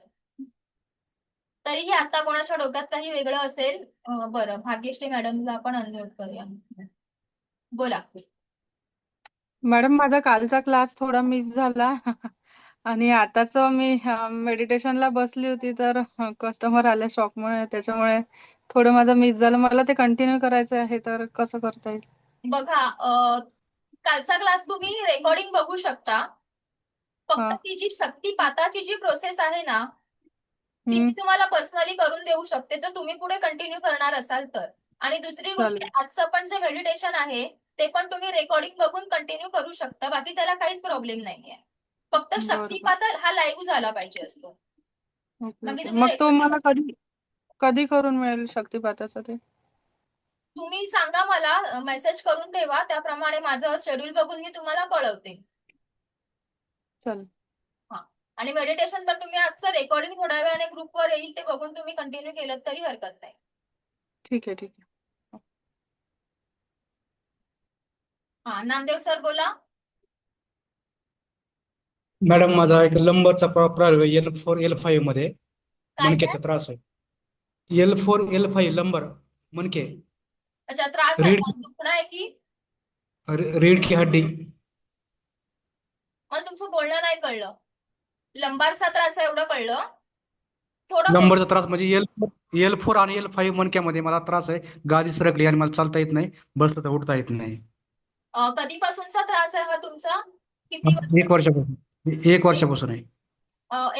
तरीही आता कोणाच्या डोक्यात काही वेगळं असेल, बरं भाग्यश्री मॅडमला आपण अनम्यूट करूया. बोला. मॅडम, माझा कालचा क्लास थोडा मिस झाला आणि आताच मी मेडिटेशनला बसली होती तर कस्टमर आले शॉपमुळे, त्याच्यामुळे थोडं माझं मिस झालं. मला ते कंटिन्यू करायचं आहे, तर कसं करता येईल? बघा, कालचा क्लास तुम्ही रेकॉर्डिंग बघू शकता. फक्त ती जी शक्तिपाताची जी प्रोसेस आहे ना ती मी तुम्हाला पर्सनली करून देऊ शकते जर तुम्ही पुढे कंटिन्यू करणार असाल तर. आणि दुसरी गोष्ट, आजचं पण जे मेडिटेशन आहे ते पण तुम्ही रेकॉर्डिंग बघून कंटिन्यू करू शकता. बाकी त्याला काहीच प्रॉब्लेम नाहीये. फक्त शक्तिपात हा लाईव्ह झाला पाहिजे असतो. मग तो मला कधी कधी करून मिळेल शक्तिपाताचं ते? तुम्ही सांगा, मला मेसेज करून ठेवा, त्याप्रमाणे माझं शेड्यूल बघून मी तुम्हाला कळवते. चल. हा. आणि मेडिटेशन पण तुम्ही आजचं रेकॉर्डिंग थोड्या वेळाने ग्रुपवर येईल, ते बघून तुम्ही कंटिन्यू केलं तरी हरकत नाही. ठीक आहे, ठीक आहे. हा, नामदेव सर बोला. मॅडम, माझा एक लंबरचा प्रॉब्लेम आहे L4 L5 मध्ये मणक्याचा त्रास आहे. L4 L5 लंबर मणके. अच्छा, त्रास आहे का? दुखणं आहे की रीढ़ की हड्डी. मग तुमचं बोलणं नाही कळलं. लंबारचा त्रास आहे एवढं कळलं. थोडं लंबरचा त्रास म्हणजे L4 आणि L5 मणक्यामध्ये मला त्रास आहे. गादी सरकली आणि मला चालता येत नाही, बसलं तर उठता येत नाही. कधीपासूनचा त्रास आहे हा तुमचा? किती एक वर्षापासून 1 वर्षापासून आहे.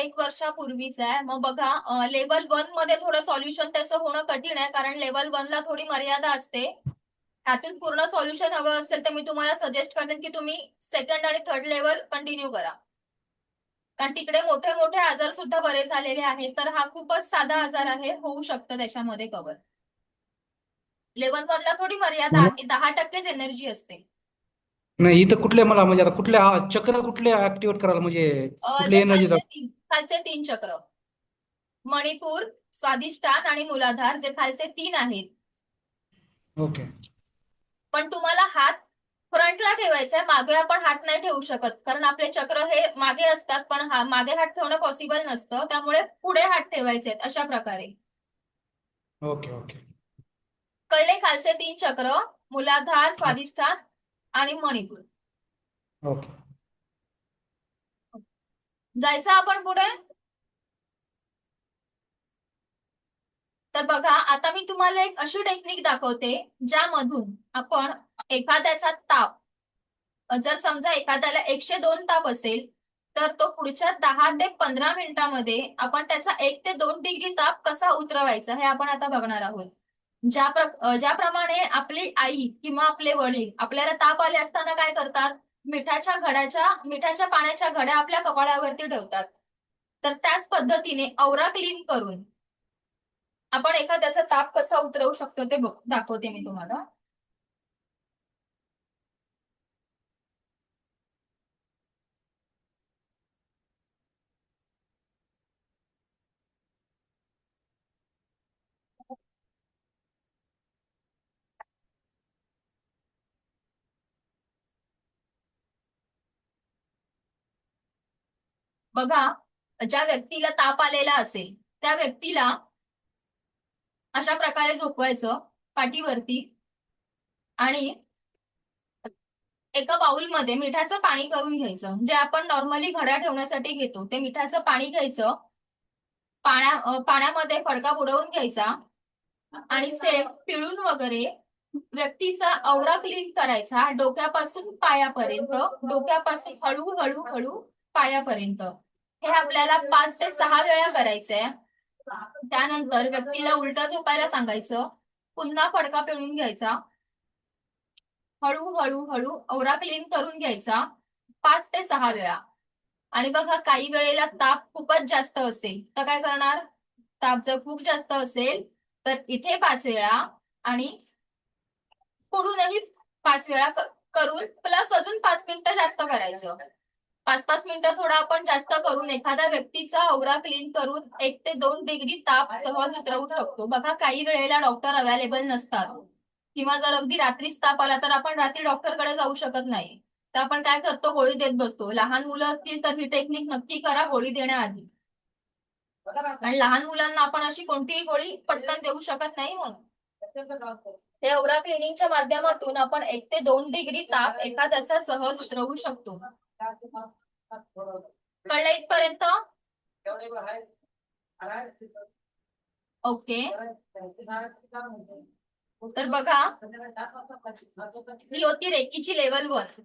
1 वर्षापूर्वीच आहे. मग बघा, लेवल 1 मध्ये थोडं सॉल्युशन त्याचं होणं कठीण आहे, कारण लेवल 1 ला थोडी मर्यादा असते. त्यातून पूर्ण सॉल्युशन हवं असेल तर मी तुम्हाला सजेस्ट करेन की तुम्ही सेकंड आणि थर्ड लेवल कंटिन्यू करा. कारण तिकडे मोठे मोठे आजार सुद्धा बरे झालेले आहेत. तर हा खूपच साधा आजार आहे, होऊ शकतं त्याच्यामध्ये कव्हर. लेवल 1 ला थोडी मर्यादा आहे, 10%च एनर्जी असते. नाही, इथं कुठले मला म्हणजे आता कुठले चक्र कुठले ऍक्टिव्हेट करायला म्हणजे कुठले जे एनर्जी? खालचे 3 चक्र, मणिपूर, स्वादिष्टान आणि मूलाधार, जे खालचे 3 आहेत. ओके. पण तुम्हाला हात फ्रंटला ठेवायचा आहे, मागे आपण हात नाही ठेवू शकत, कारण आपले चक्र हे मागे असतात. पण मागे हात ठेवणं पॉसिबल नसतं, त्यामुळे पुढे हात ठेवायचे आहेत अशा प्रकारे. Okay okay. कळले? खालचे 3 चक्र, मूलाधार, स्वादिष्टान आणि मणिपूर. ओके. जायचं आपण पुढे. तर बघा, आता मी तुम्हाला एक अशी टेक्निक दाखवते ज्यामधून आपण एखाद्याचा ताप, जर समजा एखाद्याला 102 ताप असेल तर तो पुढच्या 10 ते 15 मिनिटांमध्ये आपण त्याचा 1 ते 2 डिग्री ताप कसा उतरवायचा हे आपण आता बघणार आहोत. ज्याप्रमाणे आपली आई किंवा आपले वडील आपल्याला ताप आले असताना काय करतात? मिठाच्या पाण्याच्या घड्या आपल्या कपाळावरती ठेवतात. तर त्याच पद्धतीने औरा क्लीन करून आपण एखाद्याचा ताप कसा उतरवू शकतो ते दाखवते मी तुम्हाला. बघा, ज्या व्यक्तीला ताप आलेला असेल त्या व्यक्तीला अशा प्रकारे झोपवायचं पाठीवरती आणि एका बाउलमध्ये मिठाचं पाणी करून घ्यायचं, जे आपण नॉर्मली घड्या ठेवण्यासाठी घेतो ते मिठाचं पाणी घ्यायचं. पाण्यामध्ये फडका बुडवून घ्यायचा आणि सेम पिळून वगैरे व्यक्तीचा औरा क्लीन करायचा, डोक्यापासून पायापर्यंत, डोक्यापासून हळू हळू हळू पायापर्यंत. हे आपल्याला 5 ते 6 वेळा करायचंय. त्यानंतर व्यक्तीला उलटं झोपायला सांगायचं, पुन्हा फडका पिळून घ्यायचा, हळू हळू हळू औरा क्लीन करून घ्यायचा 5 ते 6 वेळा. आणि बघा काही वेळेला ताप खूपच जास्त असेल तर काय करणार, ताप जर खूप जास्त असेल तर इथे 5 वेळा आणि पुढूनही 5 वेळा करून प्लस अजून 5 मिनिटं जास्त करायचं. 5-5 मिनिटं थोडा आपण जास्त करून एखाद्या व्यक्तीचा औरा क्लीन करून 1 ते 2 डिग्री ताप सहज उतरवू शकतो. बघा काही वेळेला डॉक्टर अवेलेबल नसतात किंवा जर अगदी रात्रीच ताप आला तर आपण रात्री डॉक्टरकडे जाऊ शकत नाही, तर आपण काय करतो, गोळी देत बसतो. लहान मुलं असतील तर ही टेक्निक नक्की करा गोळी देण्याआधी, कारण लहान मुलांना आपण अशी कोणतीही गोळी पटकन देऊ शकत नाही. म्हणून हे औरा क्लिनिंगच्या माध्यमातून आपण 1 ते 2 डिग्री ताप एखाद्याचा सहज उतरवू शकतो. कळलं इथपर्यंत? ओके. तर बघा ही होती रेकीची लेवल 1.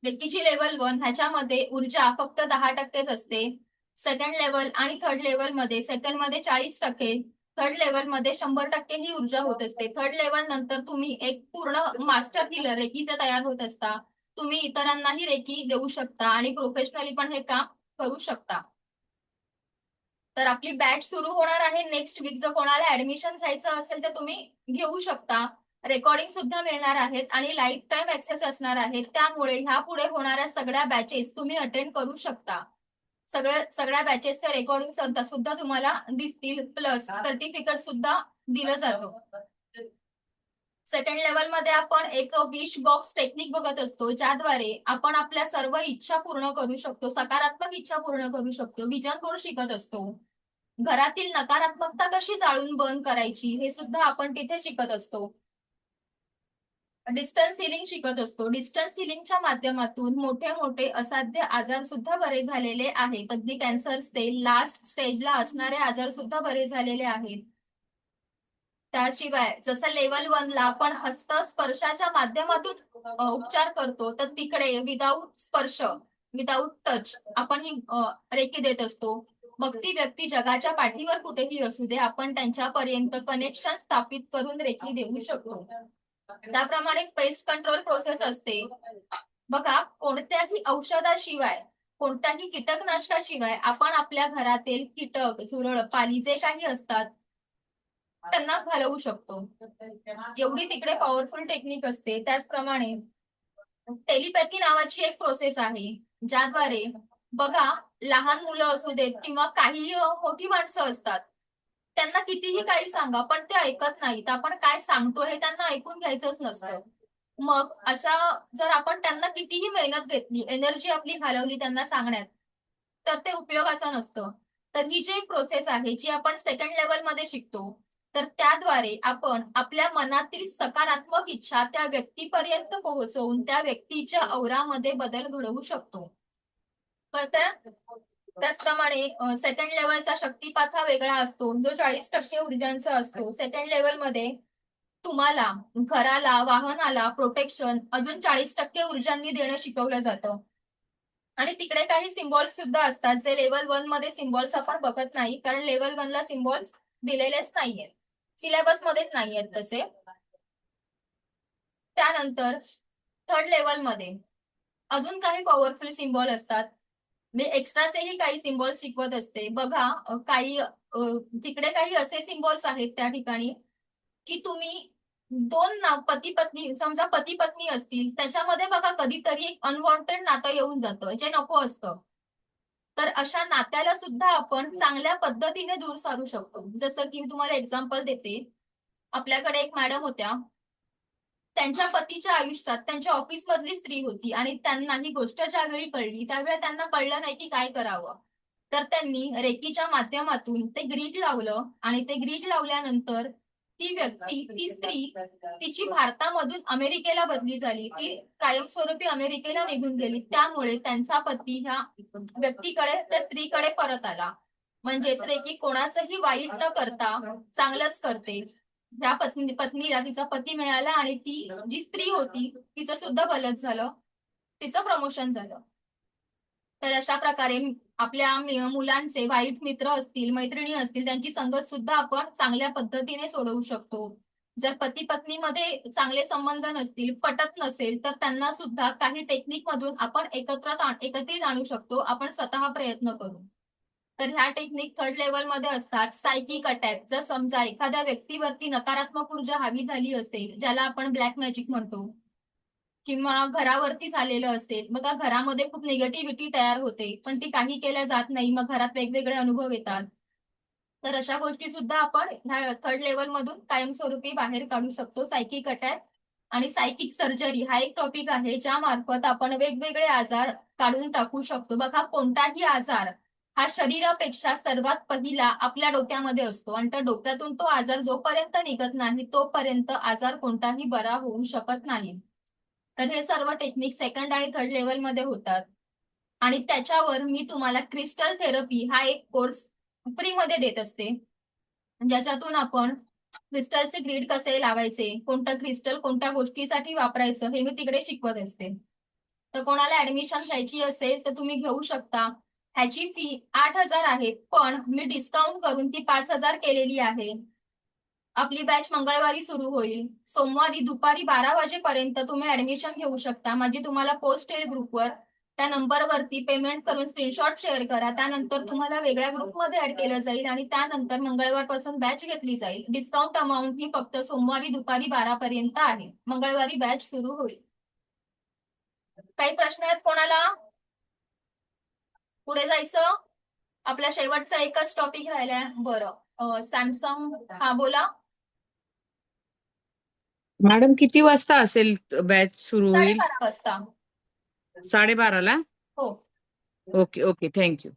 रेकीची लेवल 1 ह्याच्यामध्ये ऊर्जा फक्त 10% असते. सेकंड लेवल आणि थर्ड लेवल मध्ये सेकंड मध्ये 40%, थर्ड लेवल मध्ये 100% ही ऊर्जा होत असते. थर्ड लेवल नंतर तुम्ही एक पूर्ण मास्टर हीलर रेकीचा तयार होत असता. तुम्ही इतरांनाही रेकी देऊ शकता आणि प्रोफेशनली पण हे काम करू शकता. तर आपली बॅच सुरू होणार आहे नेक्स्ट वीक. जर कोणाला ऍडमिशन घ्यायचं असेल तर तुम्ही घेऊ शकता. रेकॉर्डिंग सुद्धा मिळणार आहेत आणि लाईफ टाईम ऍक्सेस असणार आहे. त्यामुळे ह्या पुढे होणाऱ्या सगळ्या बॅचेस तुम्ही अटेंड करू शकता. सगळ्या बॅचेसचं रेकॉर्डिंग सुद्धा तुम्हाला दिसतील, प्लस सर्टिफिकेट सुद्धा दिलं जातं. सेकंड लेवल मध्ये आपण एक विश बॉक्स टेक्निक बघत असतो, ज्याद्वारे आपण आपल्या सर्व इच्छा पूर्ण करू शकतो, सकारात्मक इच्छा पूर्ण करू शकतो. विजन बोर्ड शिकत असतो. घरातील नकारात्मकता कशी जाळून बंद करायची हे सुद्धा आपण तिथे शिकत असतो. डिस्टन्स हिलिंग शिकत असतो. डिस्टन्स हिलिंगच्या माध्यमातून मोठे मोठे असाध्य आजार सुद्धा बरे झालेले आहेत. अगदी कॅन्सर लास्ट स्टेजला असणारे आजार सुद्धा बरे झालेले आहेत. त्याशिवाय जसं लेवल 1 ला आपण हस्त स्पर्शाच्या माध्यमातून उपचार करतो, तर तिकडे विदाऊट स्पर्श, विदाऊट टच आपण ही रेकी देत असतो. मग ती व्यक्ती जगाच्या पाठीवर कुठेही असू दे, आपण त्यांच्यापर्यंत कनेक्शन स्थापित करून रेकी देऊ शकतो. त्याप्रमाणे पेस्ट कंट्रोल प्रोसेस असते. बघा कोणत्याही औषधाशिवाय, कोणत्याही कीटकनाशकाशिवाय आपण आपल्या घरातील कीटक, झुरळ, पाली जे काही असतात त्यांना घालवू शकतो. एवढी तिकडे पॉवरफुल टेक्निक असते. त्याचप्रमाणे टेलिपॅथी नावाची एक प्रोसेस आहे, ज्याद्वारे बघा लहान मुलं असू देत किंवा काही मोठी माणसं असतात, त्यांना कितीही काही सांगा पण ते ऐकत नाहीत. आपण काय सांगतो हे त्यांना ऐकून घ्यायचंच नसतं. मग अशा जर आपण त्यांना कितीही मेहनत घेतली, एनर्जी आपली घालवली त्यांना सांगण्यात, तर ते उपयोगाचं नसतं. तर ही जी एक प्रोसेस आहे जी आपण सेकंड लेवल मध्ये शिकतो, तर त्याद्वारे आपण आपल्या मनातील सकारात्मक इच्छा त्या व्यक्तीपर्यंत पोहोचवून त्या व्यक्तीच्या औरामध्ये बदल घडवू शकतो. कळतंय? त्याचप्रमाणे सेकंड लेवलचा शक्तिपात हा वेगळा असतो, जो 40% ऊर्जांचा असतो. सेकंड लेवल मध्ये तुम्हाला घराला, वाहनाला प्रोटेक्शन अजून 40% ऊर्जांनी देणं शिकवलं जातं. आणि तिकडे काही सिम्बॉल्स सुद्धा असतात, जे लेवल 1 मध्ये सिम्बॉल्स आपण बघत नाही, कारण लेवल 1 ला सिम्बॉल्स दिलेलेच नाहीयेत, सिलेबस मध्येच नाहीयेत तसे. त्यानंतर थर्ड लेवल मध्ये अजून काही पॉवरफुल सिम्बॉल असतात. मी एक्स्ट्राचेही काही सिम्बॉल्स शिकवत असते. बघा काही तिकडे काही असे सिम्बॉल्स आहेत त्या ठिकाणी की तुम्ही दोन पती पत्नी, समजा पती पत्नी असतील, त्याच्यामध्ये बघा कधीतरी एक अनवॉन्टेड नातं येऊन जातं जे नको असतं. तर अशा नात्याला सुद्धा आपण चांगल्या पद्धतीने दूर सारू शकतो. जसं की मी तुम्हाला एक्झाम्पल देते. आपल्याकडे एक मॅडम होत्या, त्यांच्या पतीच्या आयुष्यात त्यांच्या ऑफिस मधली स्त्री होती आणि त्यांना ही गोष्ट ज्यावेळी कळली त्यावेळी त्यांना कळलं नाही की काय करावं. तर त्यांनी रेकीच्या माध्यमातून ते ग्रीड लावलं आणि ते ग्रीड लावल्यानंतर ती व्यक्ती, ती स्त्री तिची भारतामधून अमेरिकेला बदली झाली, ती कायमस्वरूपी अमेरिकेला निघून गेली. त्यामुळे त्यांचा पती ह्या व्यक्तीकडे, त्या स्त्रीकडे परत आला. म्हणजेच रेकी कोणाचंही वाईट न करता चांगलंच करते. ह्या पत्नीला तिचा पती मिळाला आणि ती जी स्त्री होती तिचं सुद्धा बलच झालं, तिचं प्रमोशन झालं. तर अशा प्रकारे आपल्या मुलांचे वाईट मित्र असतील, मैत्रिणी असतील, त्यांची संगत सुद्धा आपण चांगल्या पद्धतीने सोडवू शकतो. जर पती पत्नीमध्ये चांगले संबंध नसतील, पटत नसेल, तर त्यांना सुद्धा काही टेक्निक मधून आपण एकत्रित आणू शकतो. आपण स्वतः प्रयत्न करू. तर ह्या टेक्निक 3rd लेवल मध्ये असतात. Psychic attack. जर समजा एखाद्या व्यक्तीवरती नकारात्मक ऊर्जा हावी झाली असेल, ज्याला आपण ब्लॅक मॅजिक म्हणतो, किंवा घरावरती झालेलं असेल, मग घरामध्ये खूप निगेटिव्हिटी तयार होते, पण ती काही केल्या जात नाही, मग घरात वेगवेगळे अनुभव येतात. तर अशा गोष्टी सुद्धा आपण ह्या 3rd लेवल मधून कायमस्वरूपी बाहेर काढू शकतो. सायकिक अटॅक आणि सायकिक सर्जरी हा एक टॉपिक आहे, ज्या मार्फत आपण वेगवेगळे आजार काढून टाकू शकतो. बघा, कोणताही आजार हा शरीरापेक्षा सर्वात पहिला आपल्या डोक्यामध्ये असतो, आणि त्या डोक्यातून तो आजार जोपर्यंत निघत नाही तोपर्यंत आजार कोणताही बरा होऊ शकत नाही. तर हे सर्व टेक्निक 2nd आणि 3rd लेवल मध्ये होतात. आणि त्याच्यावर मी तुम्हाला क्रिस्टल थेरपी हा एक कोर्स फ्री मध्ये देत असते, ज्याच्यातून आपण क्रिस्टलचे ग्रीड कसे लावायचे, कोणतं क्रिस्टल कोणत्या गोष्टीसाठी वापरायचं हे मी तिकडे शिकवत असते. तर कोणाला ऍडमिशन घ्यायची असेल तर तुम्ही घेऊ शकता. ह्याची फी 8,000 आहे, पण मी डिस्काउंट करून ती 5,000 केलेली आहे. आपली बॅच मंगळवारी सुरू होईल. सोमवारी दुपारी 12 वाजेपर्यंत तुम्ही ऍडमिशन घेऊ शकता. माझी तुम्हाला पोस्ट येईल ग्रुपवर, त्या नंबरवरती पेमेंट करून स्क्रीनशॉट शेअर करा. त्यानंतर तुम्हाला वेगळ्या ग्रुपमध्ये ऍड केलं जाईल आणि त्यानंतर मंगळवारपासून बॅच घेतली जाईल. डिस्काउंट अमाऊंट ही फक्त सोमवारी दुपारी 12 पर्यंत आहे. मंगळवारी बॅच सुरू होईल. काही प्रश्न आहेत कोणाला? पुढे जायचं. आपला शेवटचा एकच टॉपिक राहिलाय. बरं, सॅमसंग. हा, बोला. मॅडम किती वाजता असेल बॅच सुरू होईल? 12:30 वाजता. 12:30ला? हो. Okay okay, thank you.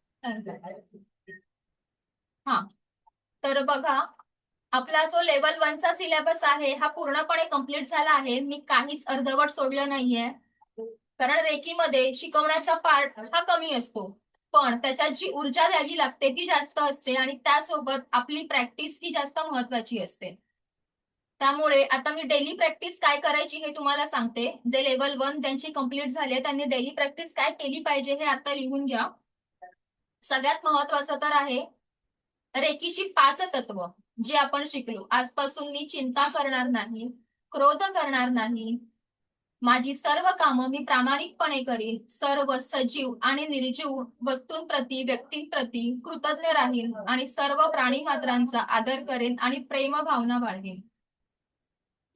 हा, तर बघा, आपला जो लेवल 1चा सिलेबस आहे हा पूर्णपणे कम्प्लीट झाला आहे. मी काहीच अर्धवट सोडलं नाहीये, कारण रेकीमध्ये शिकवण्याचा पार्ट हा कमी असतो, पण त्याच्यात जी ऊर्जा द्यावी लागते ती जास्त असते, आणि त्यासोबत आपली प्रॅक्टिस ही जास्त महत्वाची असते. त्यामुळे आता मी डेली प्रॅक्टिस काय करायची हे तुम्हाला सांगते. जे लेवल 1 ज्यांची कम्प्लीट झाली आहे त्यांनी डेली प्रॅक्टिस काय केली पाहिजे हे आता लिहून घ्या. सगळ्यात महत्वाचं तर आहे रेकीची 5 तत्व जे आपण शिकलो. आजपासून मी चिंता करणार नाही, क्रोध करणार नाही, माझी सर्व कामं मी प्रामाणिकपणे करीन, सर्व सजीव आणि निर्जीव वस्तूंप्रती, व्यक्तींप्रती कृतज्ञ राहीन, आणि सर्व प्राणी मात्रांचा आदर करेन आणि प्रेम भावना बाळगेन.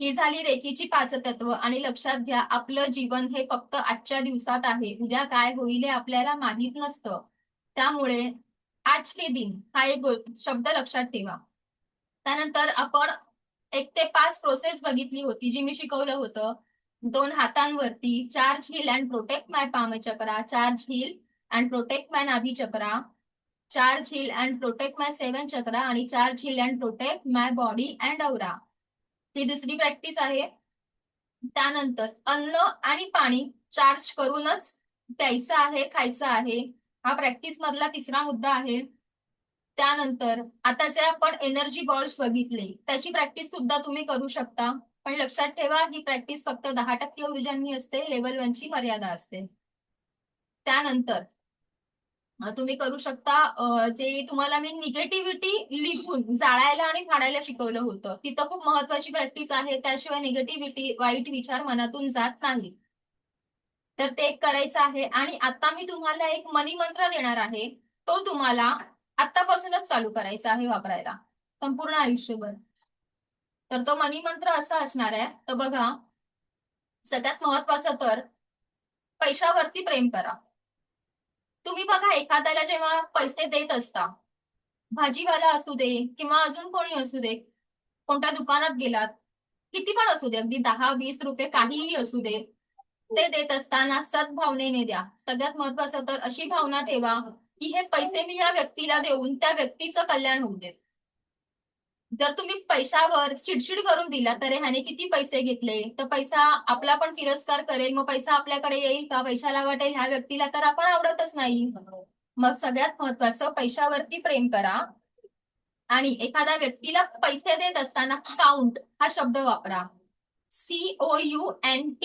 ही झाली रेकीची 5 तत्व. आणि लक्षात घ्या, आपलं जीवन हे फक्त आजच्या दिवसात आहे. उद्या काय होईल हे आपल्याला माहित नसतं. त्यामुळे आज के दिन हा एक शब्द लक्षात ठेवा. त्यानंतर आपण 1 ते 5 प्रोसेस बघितली होती, जी मी शिकवलं होतं. 2 हातांवरती charge heal and protect my palm chakra, charge heal and protect my nabhi chakra, charge heal and protect my 7 chakra, आणि charge heal and protect my body and aura. ही दुसरी प्रॅक्टिस आहे. त्यानंतर अन्न आणि पाणी चार्ज करूनच प्यायचं आहे, खायचं आहे. हा प्रॅक्टिस मधला तिसरा मुद्दा आहे. त्यानंतर आता जे आपण एनर्जी बॉल्स बघितले त्याची प्रॅक्टिस सुद्धा तुम्ही करू शकता, पण लक्षात ठेवा ही प्रॅक्टिस फक्त 10% ऊर्जांनी असते. लेवल 1 ची मर्यादा असते. त्यानंतर तुम्ही करू शकता जे तुम्हाला मी निगेटिव्हिटी लिहून जाळायला आणि फाडायला शिकवलं होतं, तिथं खूप महत्वाची प्रॅक्टिस आहे. त्याशिवाय निगेटिव्हिटी, वाईट विचार मनातून जात नाही. तर ते एक करायचं आहे. आणि आता मी तुम्हाला एक मनी मंत्र देणार आहे, तो तुम्हाला आतापासूनच चालू करायचा आहे वापरायला संपूर्ण आयुष्यभर. तर तो मनी मंत्र असा असणार आहे. तर बघा, सगळ्यात महत्वाचं तर पैशावरती प्रेम करा. तुम्ही बघा, एखाद्याला जेव्हा पैसे देत असता, भाजीवाला असू दे किंवा अजून कोणी असू दे, कोणत्या दुकानात गेलात, किती पण असू दे, अगदी 10-20 रुपये काहीही असू दे, ते देत असताना सद्भावनेने द्या. सगळ्यात महत्वाचं तर अशी भावना ठेवा की हे पैसे मी या व्यक्तीला देऊन त्या व्यक्तीचं कल्याण होऊ देत. जर तुम्ही पैशावर चिडचिड करून दिला तर ह्याने किती पैसे घेतले, तर पैसा आपला पण तिरस्कार करेल, मग पैसा आपल्याकडे येईल का, पैशाला वाटेल ह्या व्यक्तीला तर आपण आवडतच नाही. मग सगळ्यात महत्वाचं पैशावरती प्रेम करा आणि एखाद्या व्यक्तीला पैसे देत असताना काउंट हा शब्द वापरा. COUNT.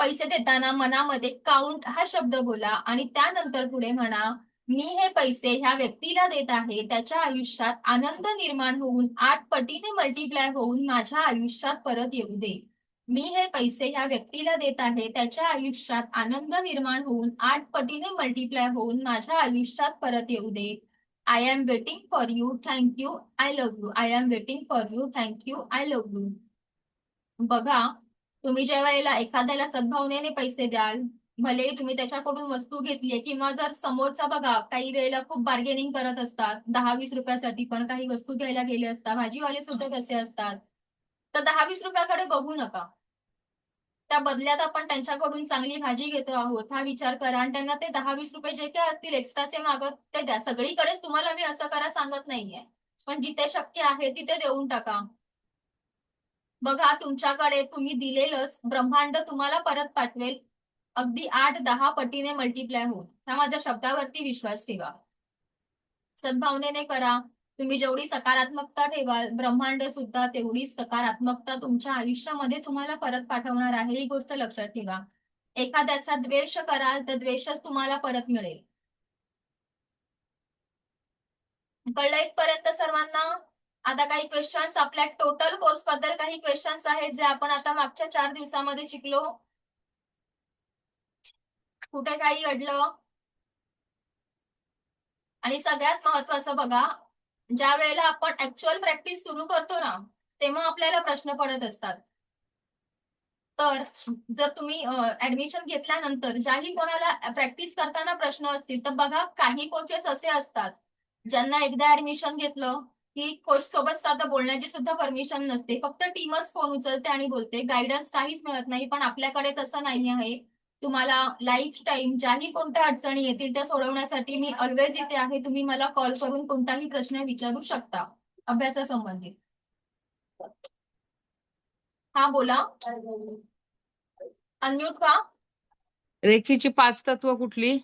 पैसे देताना मनामध्ये काउंट हा शब्द बोला आणि त्यानंतर पुढे म्हणा, मी हे पैसे ह्या व्यक्तीला देत आहे, त्याच्या आयुष्यात आनंद निर्माण होऊन 8 पटीने मल्टिप्लाय होऊन माझ्या आयुष्यात परत येऊ दे. मी हे पैसे ह्या व्यक्तीला देत आहे, त्याच्या आयुष्यात आनंद निर्माण होऊन 8 पटीने मल्टिप्लाय होऊन माझ्या आयुष्यात परत येऊ दे. I am waiting for you, thank you, I love you. I am waiting for you, thank you, I love you. बघा, तुम्ही ज्या वेळेला एखाद्याला सद्भावनेने पैसे द्याल, भले तुम्ही त्याच्याकडून वस्तू घेतलीये किंवा जर समोरचा बघा काही वेळेला खूप बार्गेनिंग करत असतात 10-20 रुपयासाठी पण काही वस्तू घ्यायला गेले असतात, भाजीवाले सुद्धा कसे असतात, तर 10-20 रुपयाकडे बघू नका. त्या बदल्यात आपण त्यांच्याकडून चांगली भाजी घेतो आहोत हा विचार करा आणि त्यांना ते 10-20 रुपये जे काय असतील एक्स्ट्राचे मागत ते द्या. सगळीकडेच तुम्हाला मी असं करा सांगत नाहीये, पण जिथे शक्य आहे तिथे देऊन टाका. बघा, तुमच्याकडे तुम्ही दिलेलंच ब्रह्मांड तुम्हाला परत पाठवेल, अगदी 8-10 पटीने मल्टिप्लाय होऊन. ह्या माझ्या शब्दावरती विश्वास ठेवा. सद्भावनेने करा. तुम्ही जेवढी सकारात्मकता ठेवाल, ब्रह्मांड सुद्धा तेवढीच सकारात्मकता तुमच्या आयुष्यामध्ये तुम्हाला परत पाठवणार आहे, ही गोष्ट लक्षात ठेवा. एखाद्याचा द्वेष कराल तर द्वेषच तुम्हाला परत मिळेल. कळलं इथपर्यंत सर्वांना? आता काही क्वेश्चन्स, आपल्या टोटल कोर्स बद्दल काही क्वेश्चन्स आहेत जे आपण आता मागच्या 4 दिवसामध्ये शिकलो. कुठे काही अडलं? आणि सगळ्यात महत्वाचं बघा, ज्या वेळेला आपण ऍक्च्युअल प्रॅक्टिस सुरू करतो ना, तेव्हा आपल्याला प्रश्न पडत असतात. तर जर तुम्ही ऍडमिशन घेतल्यानंतर ज्याही कोणाला प्रॅक्टिस करताना प्रश्न असतील तर बघा, काही कोचेस असे असतात ज्यांना एकदा ऍडमिशन घेतलं की कोच सोबत साधं बोलण्याची सुद्धा परमिशन नसते, फक्त टीमच फोन उचलते आणि बोलते, गायडन्स काहीच मिळत नाही. पण आपल्याकडे तसं नाही आहे. तुम्हाला लाईफ टाईम ज्याही कोणत्या अडचणी येतील त्या सोडवण्यासाठी मी ऑलवेज इथे आहे. तुम्ही मला कॉल करून कोणताही प्रश्न विचारू शकता अभ्यासासंबंधित. हा बोला, अनम्यूट व्हा. रेखीची 5 तत्व कुठली?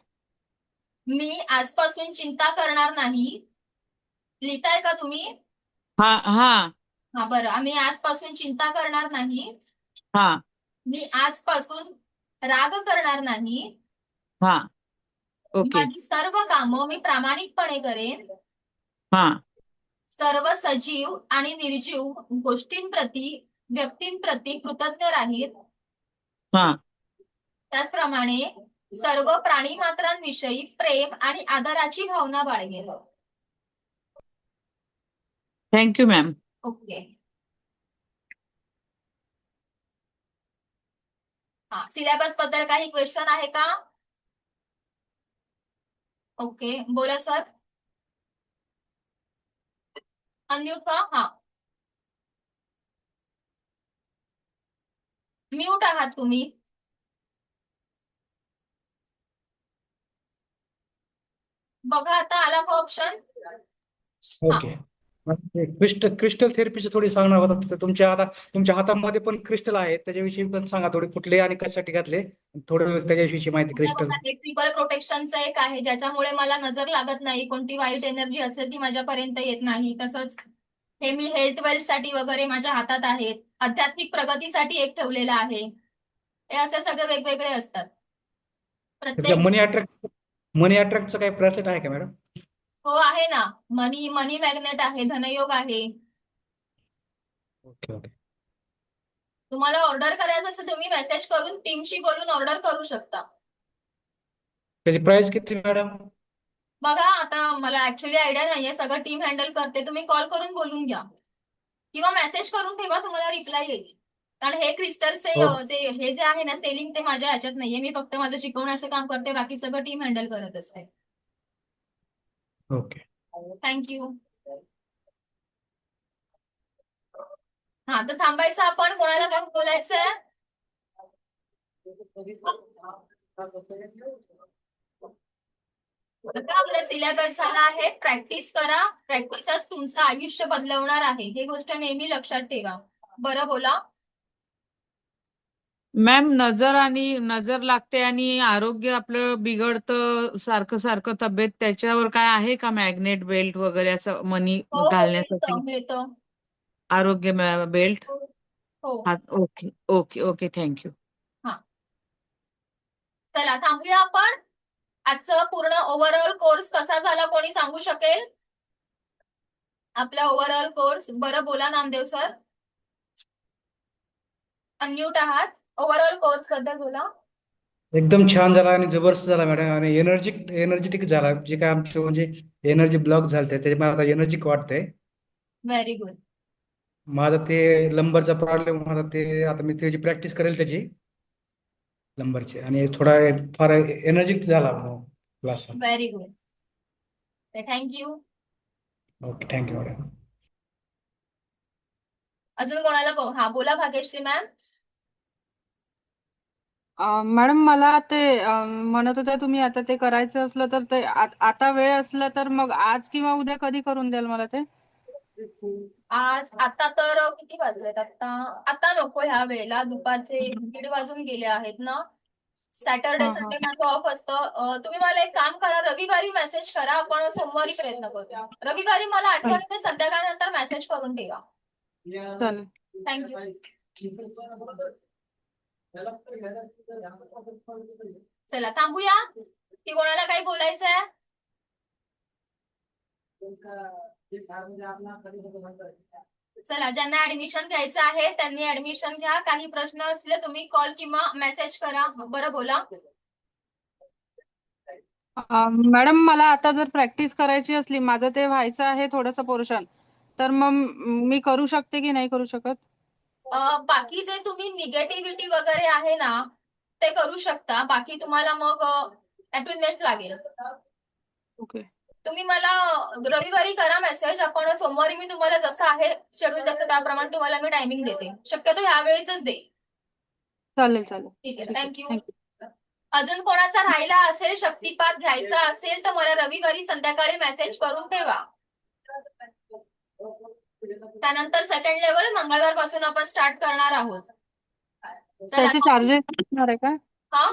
मी आजपासून चिंता करणार नाही. लिहिताय का तुम्ही? हा हा हा, बरं. आम्ही आजपासून चिंता करणार नाही. हा मी आजपासून राग करणार नाही. हा ओके. माझी सर्व कामं मी प्रामाणिकपणे करेन. हा सर्व सजीव आणि निर्जीव गोष्टींप्रती, व्यक्तींप्रती कृतज्ञ राहील. हा त्याचप्रमाणे सर्व प्राणी मात्रांविषयी प्रेम आणि आदराची भावना बाळगेल. Thank you ma'am. ओके. हा, सिलेबस बद्दल काही क्वेश्चन आहे का? ओके, बोला सर. अनम्यूट व्हा. हा, म्यूट आहात तुम्ही. बघा, आता आला का ऑप्शन? ओके. क्रिस्टल थेरपीची थोडी सांगणार होता, तर तुमच्या हातामध्ये पण क्रिस्टल आहेत, त्याच्याविषयी पण सांगा थोडे, कुठले आणि कशासाठी घातले, थोडं त्याच्याविषयी माहिती. क्रिस्टल बघा, हे ट्रिपल प्रोटेक्शनचं एक आहे ज्याच्यामुळे मला नजर लागत नाही, कोणती वाईट एनर्जी असेल ती माझ्यापर्यंत येत नाही. तसंच हे मी हेल्थ वेल्थ साठी वगैरे माझ्या हातात आहेत. आध्यात्मिक प्रगतीसाठी एक ठेवलेलं आहे. हे असे सगळे वेगवेगळे असतात. प्रत्येक मनी अट्रॅक्टचं काही ब्रेसलेट आहे का मॅडम? हो, आहे ना. मनी मॅग्नेट आहे, धनयोग आहे. Okay okay. तुम्हाला ऑर्डर करायचं असेल तुम्ही मेसेज करून टीमशी बोलून ऑर्डर करू शकता. त्याची प्राइस किती मॅडम? बघा, आता मला ऍक्च्युली आयडिया नाहीये, सगळं टीम हँडल करते. तुम्ही कॉल करून बोलून घ्या किंवा मेसेज करून ठेवा, तुम्हाला रिप्लाय येईल. कारण हे क्रिस्टलचे जे आहे ना सेलिंग, ते माझ्या ह्याच्यात नाहीये. मी फक्त माझं शिकवण्याचं काम करते, बाकी सगळं टीम हँडल करत असते. ओके. थँक्यू. हा, तर थांबायचं आपण. कोणाला काय बोलायचंय? आता आपला सिलेबस झाला आहे. प्रॅक्टिस करा. प्रॅक्टिसच तुमचं आयुष्य बदलवणार आहे, ही गोष्ट नेहमी लक्षात ठेवा. बरं बोला. मॅम, नजर लागते आणि आरोग्य आपलं बिघडतं सारखं सारखं, तब्येत त्याच्यावर काय आहे का मॅग्नेट बेल्ट वगैरे असं मनी हो हो, घालण्यासाठी? मिळतं मिळतं. आरोग्य बेल्ट. हो हो. हा, ओके ओके ओके, थँक्यू. हा, चला थांबूया आपण. आजचं पूर्ण ओव्हरऑल कोर्स कसा झाला कोणी सांगू शकेल? आपला ओव्हरऑल कोर्स. बरं बोला नामदेव सर. अनम्यूट आहात. ओव्हरऑल कोर्स बद्दल बोला. एकदम छान झाला आणि जबरदस्त झाला मॅडम, आणि एनर्जेटिक झाला. जे काय आमचं म्हणजे एनर्जी ब्लॉक झालं त्याच्यामुळे आता एनर्जिक वाटतंय. Very good. माझा ते लंबरचा प्रॉब्लेम होता, ते आता मी त्याची प्रॅक्टिस करेल त्याची लंबरची, आणि थोडा फार एनर्जिक झाला class. Very good. Thank you. Okay, thank you madam. अजून कोणाला हा बोला भाग्यश्री मॅम. मॅडम मला ते म्हणत होत्या तुम्ही, आता ते करायचं असलं तर ते आता वेळ असला तर मग आज किंवा उद्या कधी करून द्याल मला ते? आज आता तर किती वाजलेत? आता आता नको, ह्या वेळेला दुपारचे 1:30 वाजून गेले आहेत ना. सॅटर्डे हा हा संडे माझं ऑफ असतं. तुम्ही मला एक काम करा, रविवारी मेसेज करा. आपण सोमवारी प्रयत्न करूया. रविवारी मला आठवणीने संध्याकाळनंतर मेसेज करून ठेवा. चालेल. थँक्यू. चला थांबूया, की कोणाला काही बोलायचंय? चला, ज्यांना ऍडमिशन घ्यायचं आहे त्यांनी ऍडमिशन घ्या. काही प्रश्न असले तुम्ही कॉल किंवा मेसेज करा. बरं बोला. मॅडम मला आता जर प्रॅक्टिस करायची असली, माझं ते व्हायचं आहे थोडंसं पोर्शन, तर मग मी करू शकते की नाही करू शकत? बाकी जे तुम्ही निगेटिव्हिटी वगैरे आहे ना, ते करू शकता. बाकी तुम्हाला मग अटॅचमेंट लागेल. ओके. तुम्ही मला रविवारी करा मेसेज. आपण सोमवारी मी तुम्हाला जसं आहे शेड्यूल जसं त्याप्रमाणे तुम्हाला मी टायमिंग देते. शक्यतो ह्या वेळेच दे. चालेल चालेल. ठीक आहे, ठीक आहे. थँक्यू. थँक्यू. अजून कोणाचा राहिला असेल, शक्तिपात घ्यायचा असेल तर मला रविवारी संध्याकाळी मेसेज करून ठेवा. त्यानंतर सेकंड लेवल मंगळवार पासून आपण स्टार्ट करणार आहोत. चला. त्याचे चार्जेस असणार आहे का? हा,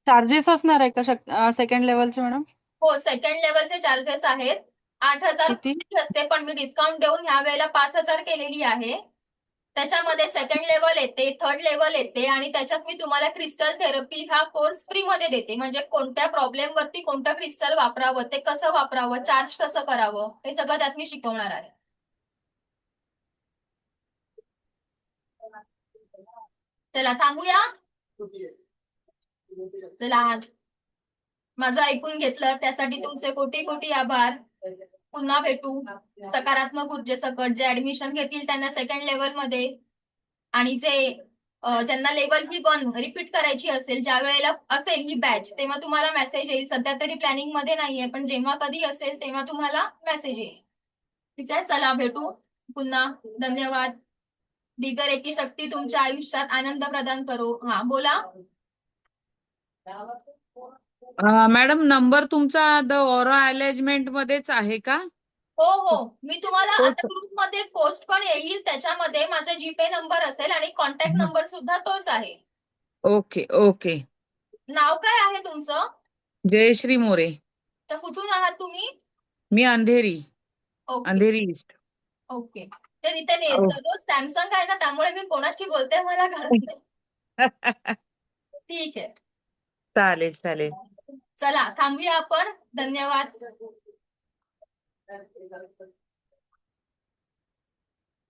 चार्जेस असणार आहे का सेकंड लेवलचे मॅडम? हो, सेकंड लेवलचे चार्जेस आहेत. 8,000 किती? असते, पण मी डिस्काउंट देऊन ह्या वेळेला 5,000 केलेली आहे. त्याच्यामध्ये सेकंड लेवल येते, थर्ड लेवल येते, आणि त्याच्यात मी तुम्हाला क्रिस्टल थेरपी हा कोर्स फ्री मध्ये देते. म्हणजे कोणत्या प्रॉब्लेम वरती कोणतं क्रिस्टल वापरावं, ते कसं वापरावं, चार्ज कसं करावं, हे सगळं त्यात मी शिकवणार आहे. चला थांबूया. चला, माझं ऐकून घेतलं त्यासाठी तुमचे कोटी कोटी आभार. पुन्हा भेटू सकारात्मक ऊर्जेसकट. जे ऍडमिशन घेतील त्यांना सेकंड लेवल मध्ये, आणि जे ज्यांना लेवल ही 1 रिपीट करायची असेल, ज्या वेळेला असेल ही बॅच, तेव्हा तुम्हाला मेसेज येईल. सध्या तरी प्लॅनिंग मध्ये नाहीये, पण जेव्हा कधी असेल तेव्हा तुम्हाला मेसेज येईल. ठीक आहे, चला भेटू पुन्हा. धन्यवाद. दिव्य रेकी शक्ती तुमच्या आयुष्यात आनंद प्रदान करो. हा बोला. मॅडम, नंबर तुमचा द ऑरा अरेंजमेंट मध्येच आहे का? हो हो, मी तुम्हाला तो आता ग्रुपमध्ये पोस्ट पण येईल. त्याच्यामध्ये माझा जीपे नंबर असेल आणि कॉन्टॅक्ट नंबर सुद्धा तोच आहे. Okay okay. नाव काय आहे तुमचं? जयश्री मोरे. तर कुठून आहात तुम्ही? मी Andheri, okay Andheri east. Okay. ते तिथे दररोज सॅमसंग आहे ना, त्यामुळे मी कोणाशी बोलते मला कळत नाही. ठीक आहे, चालेल चालेल. चला थांबूया आपण. धन्यवाद.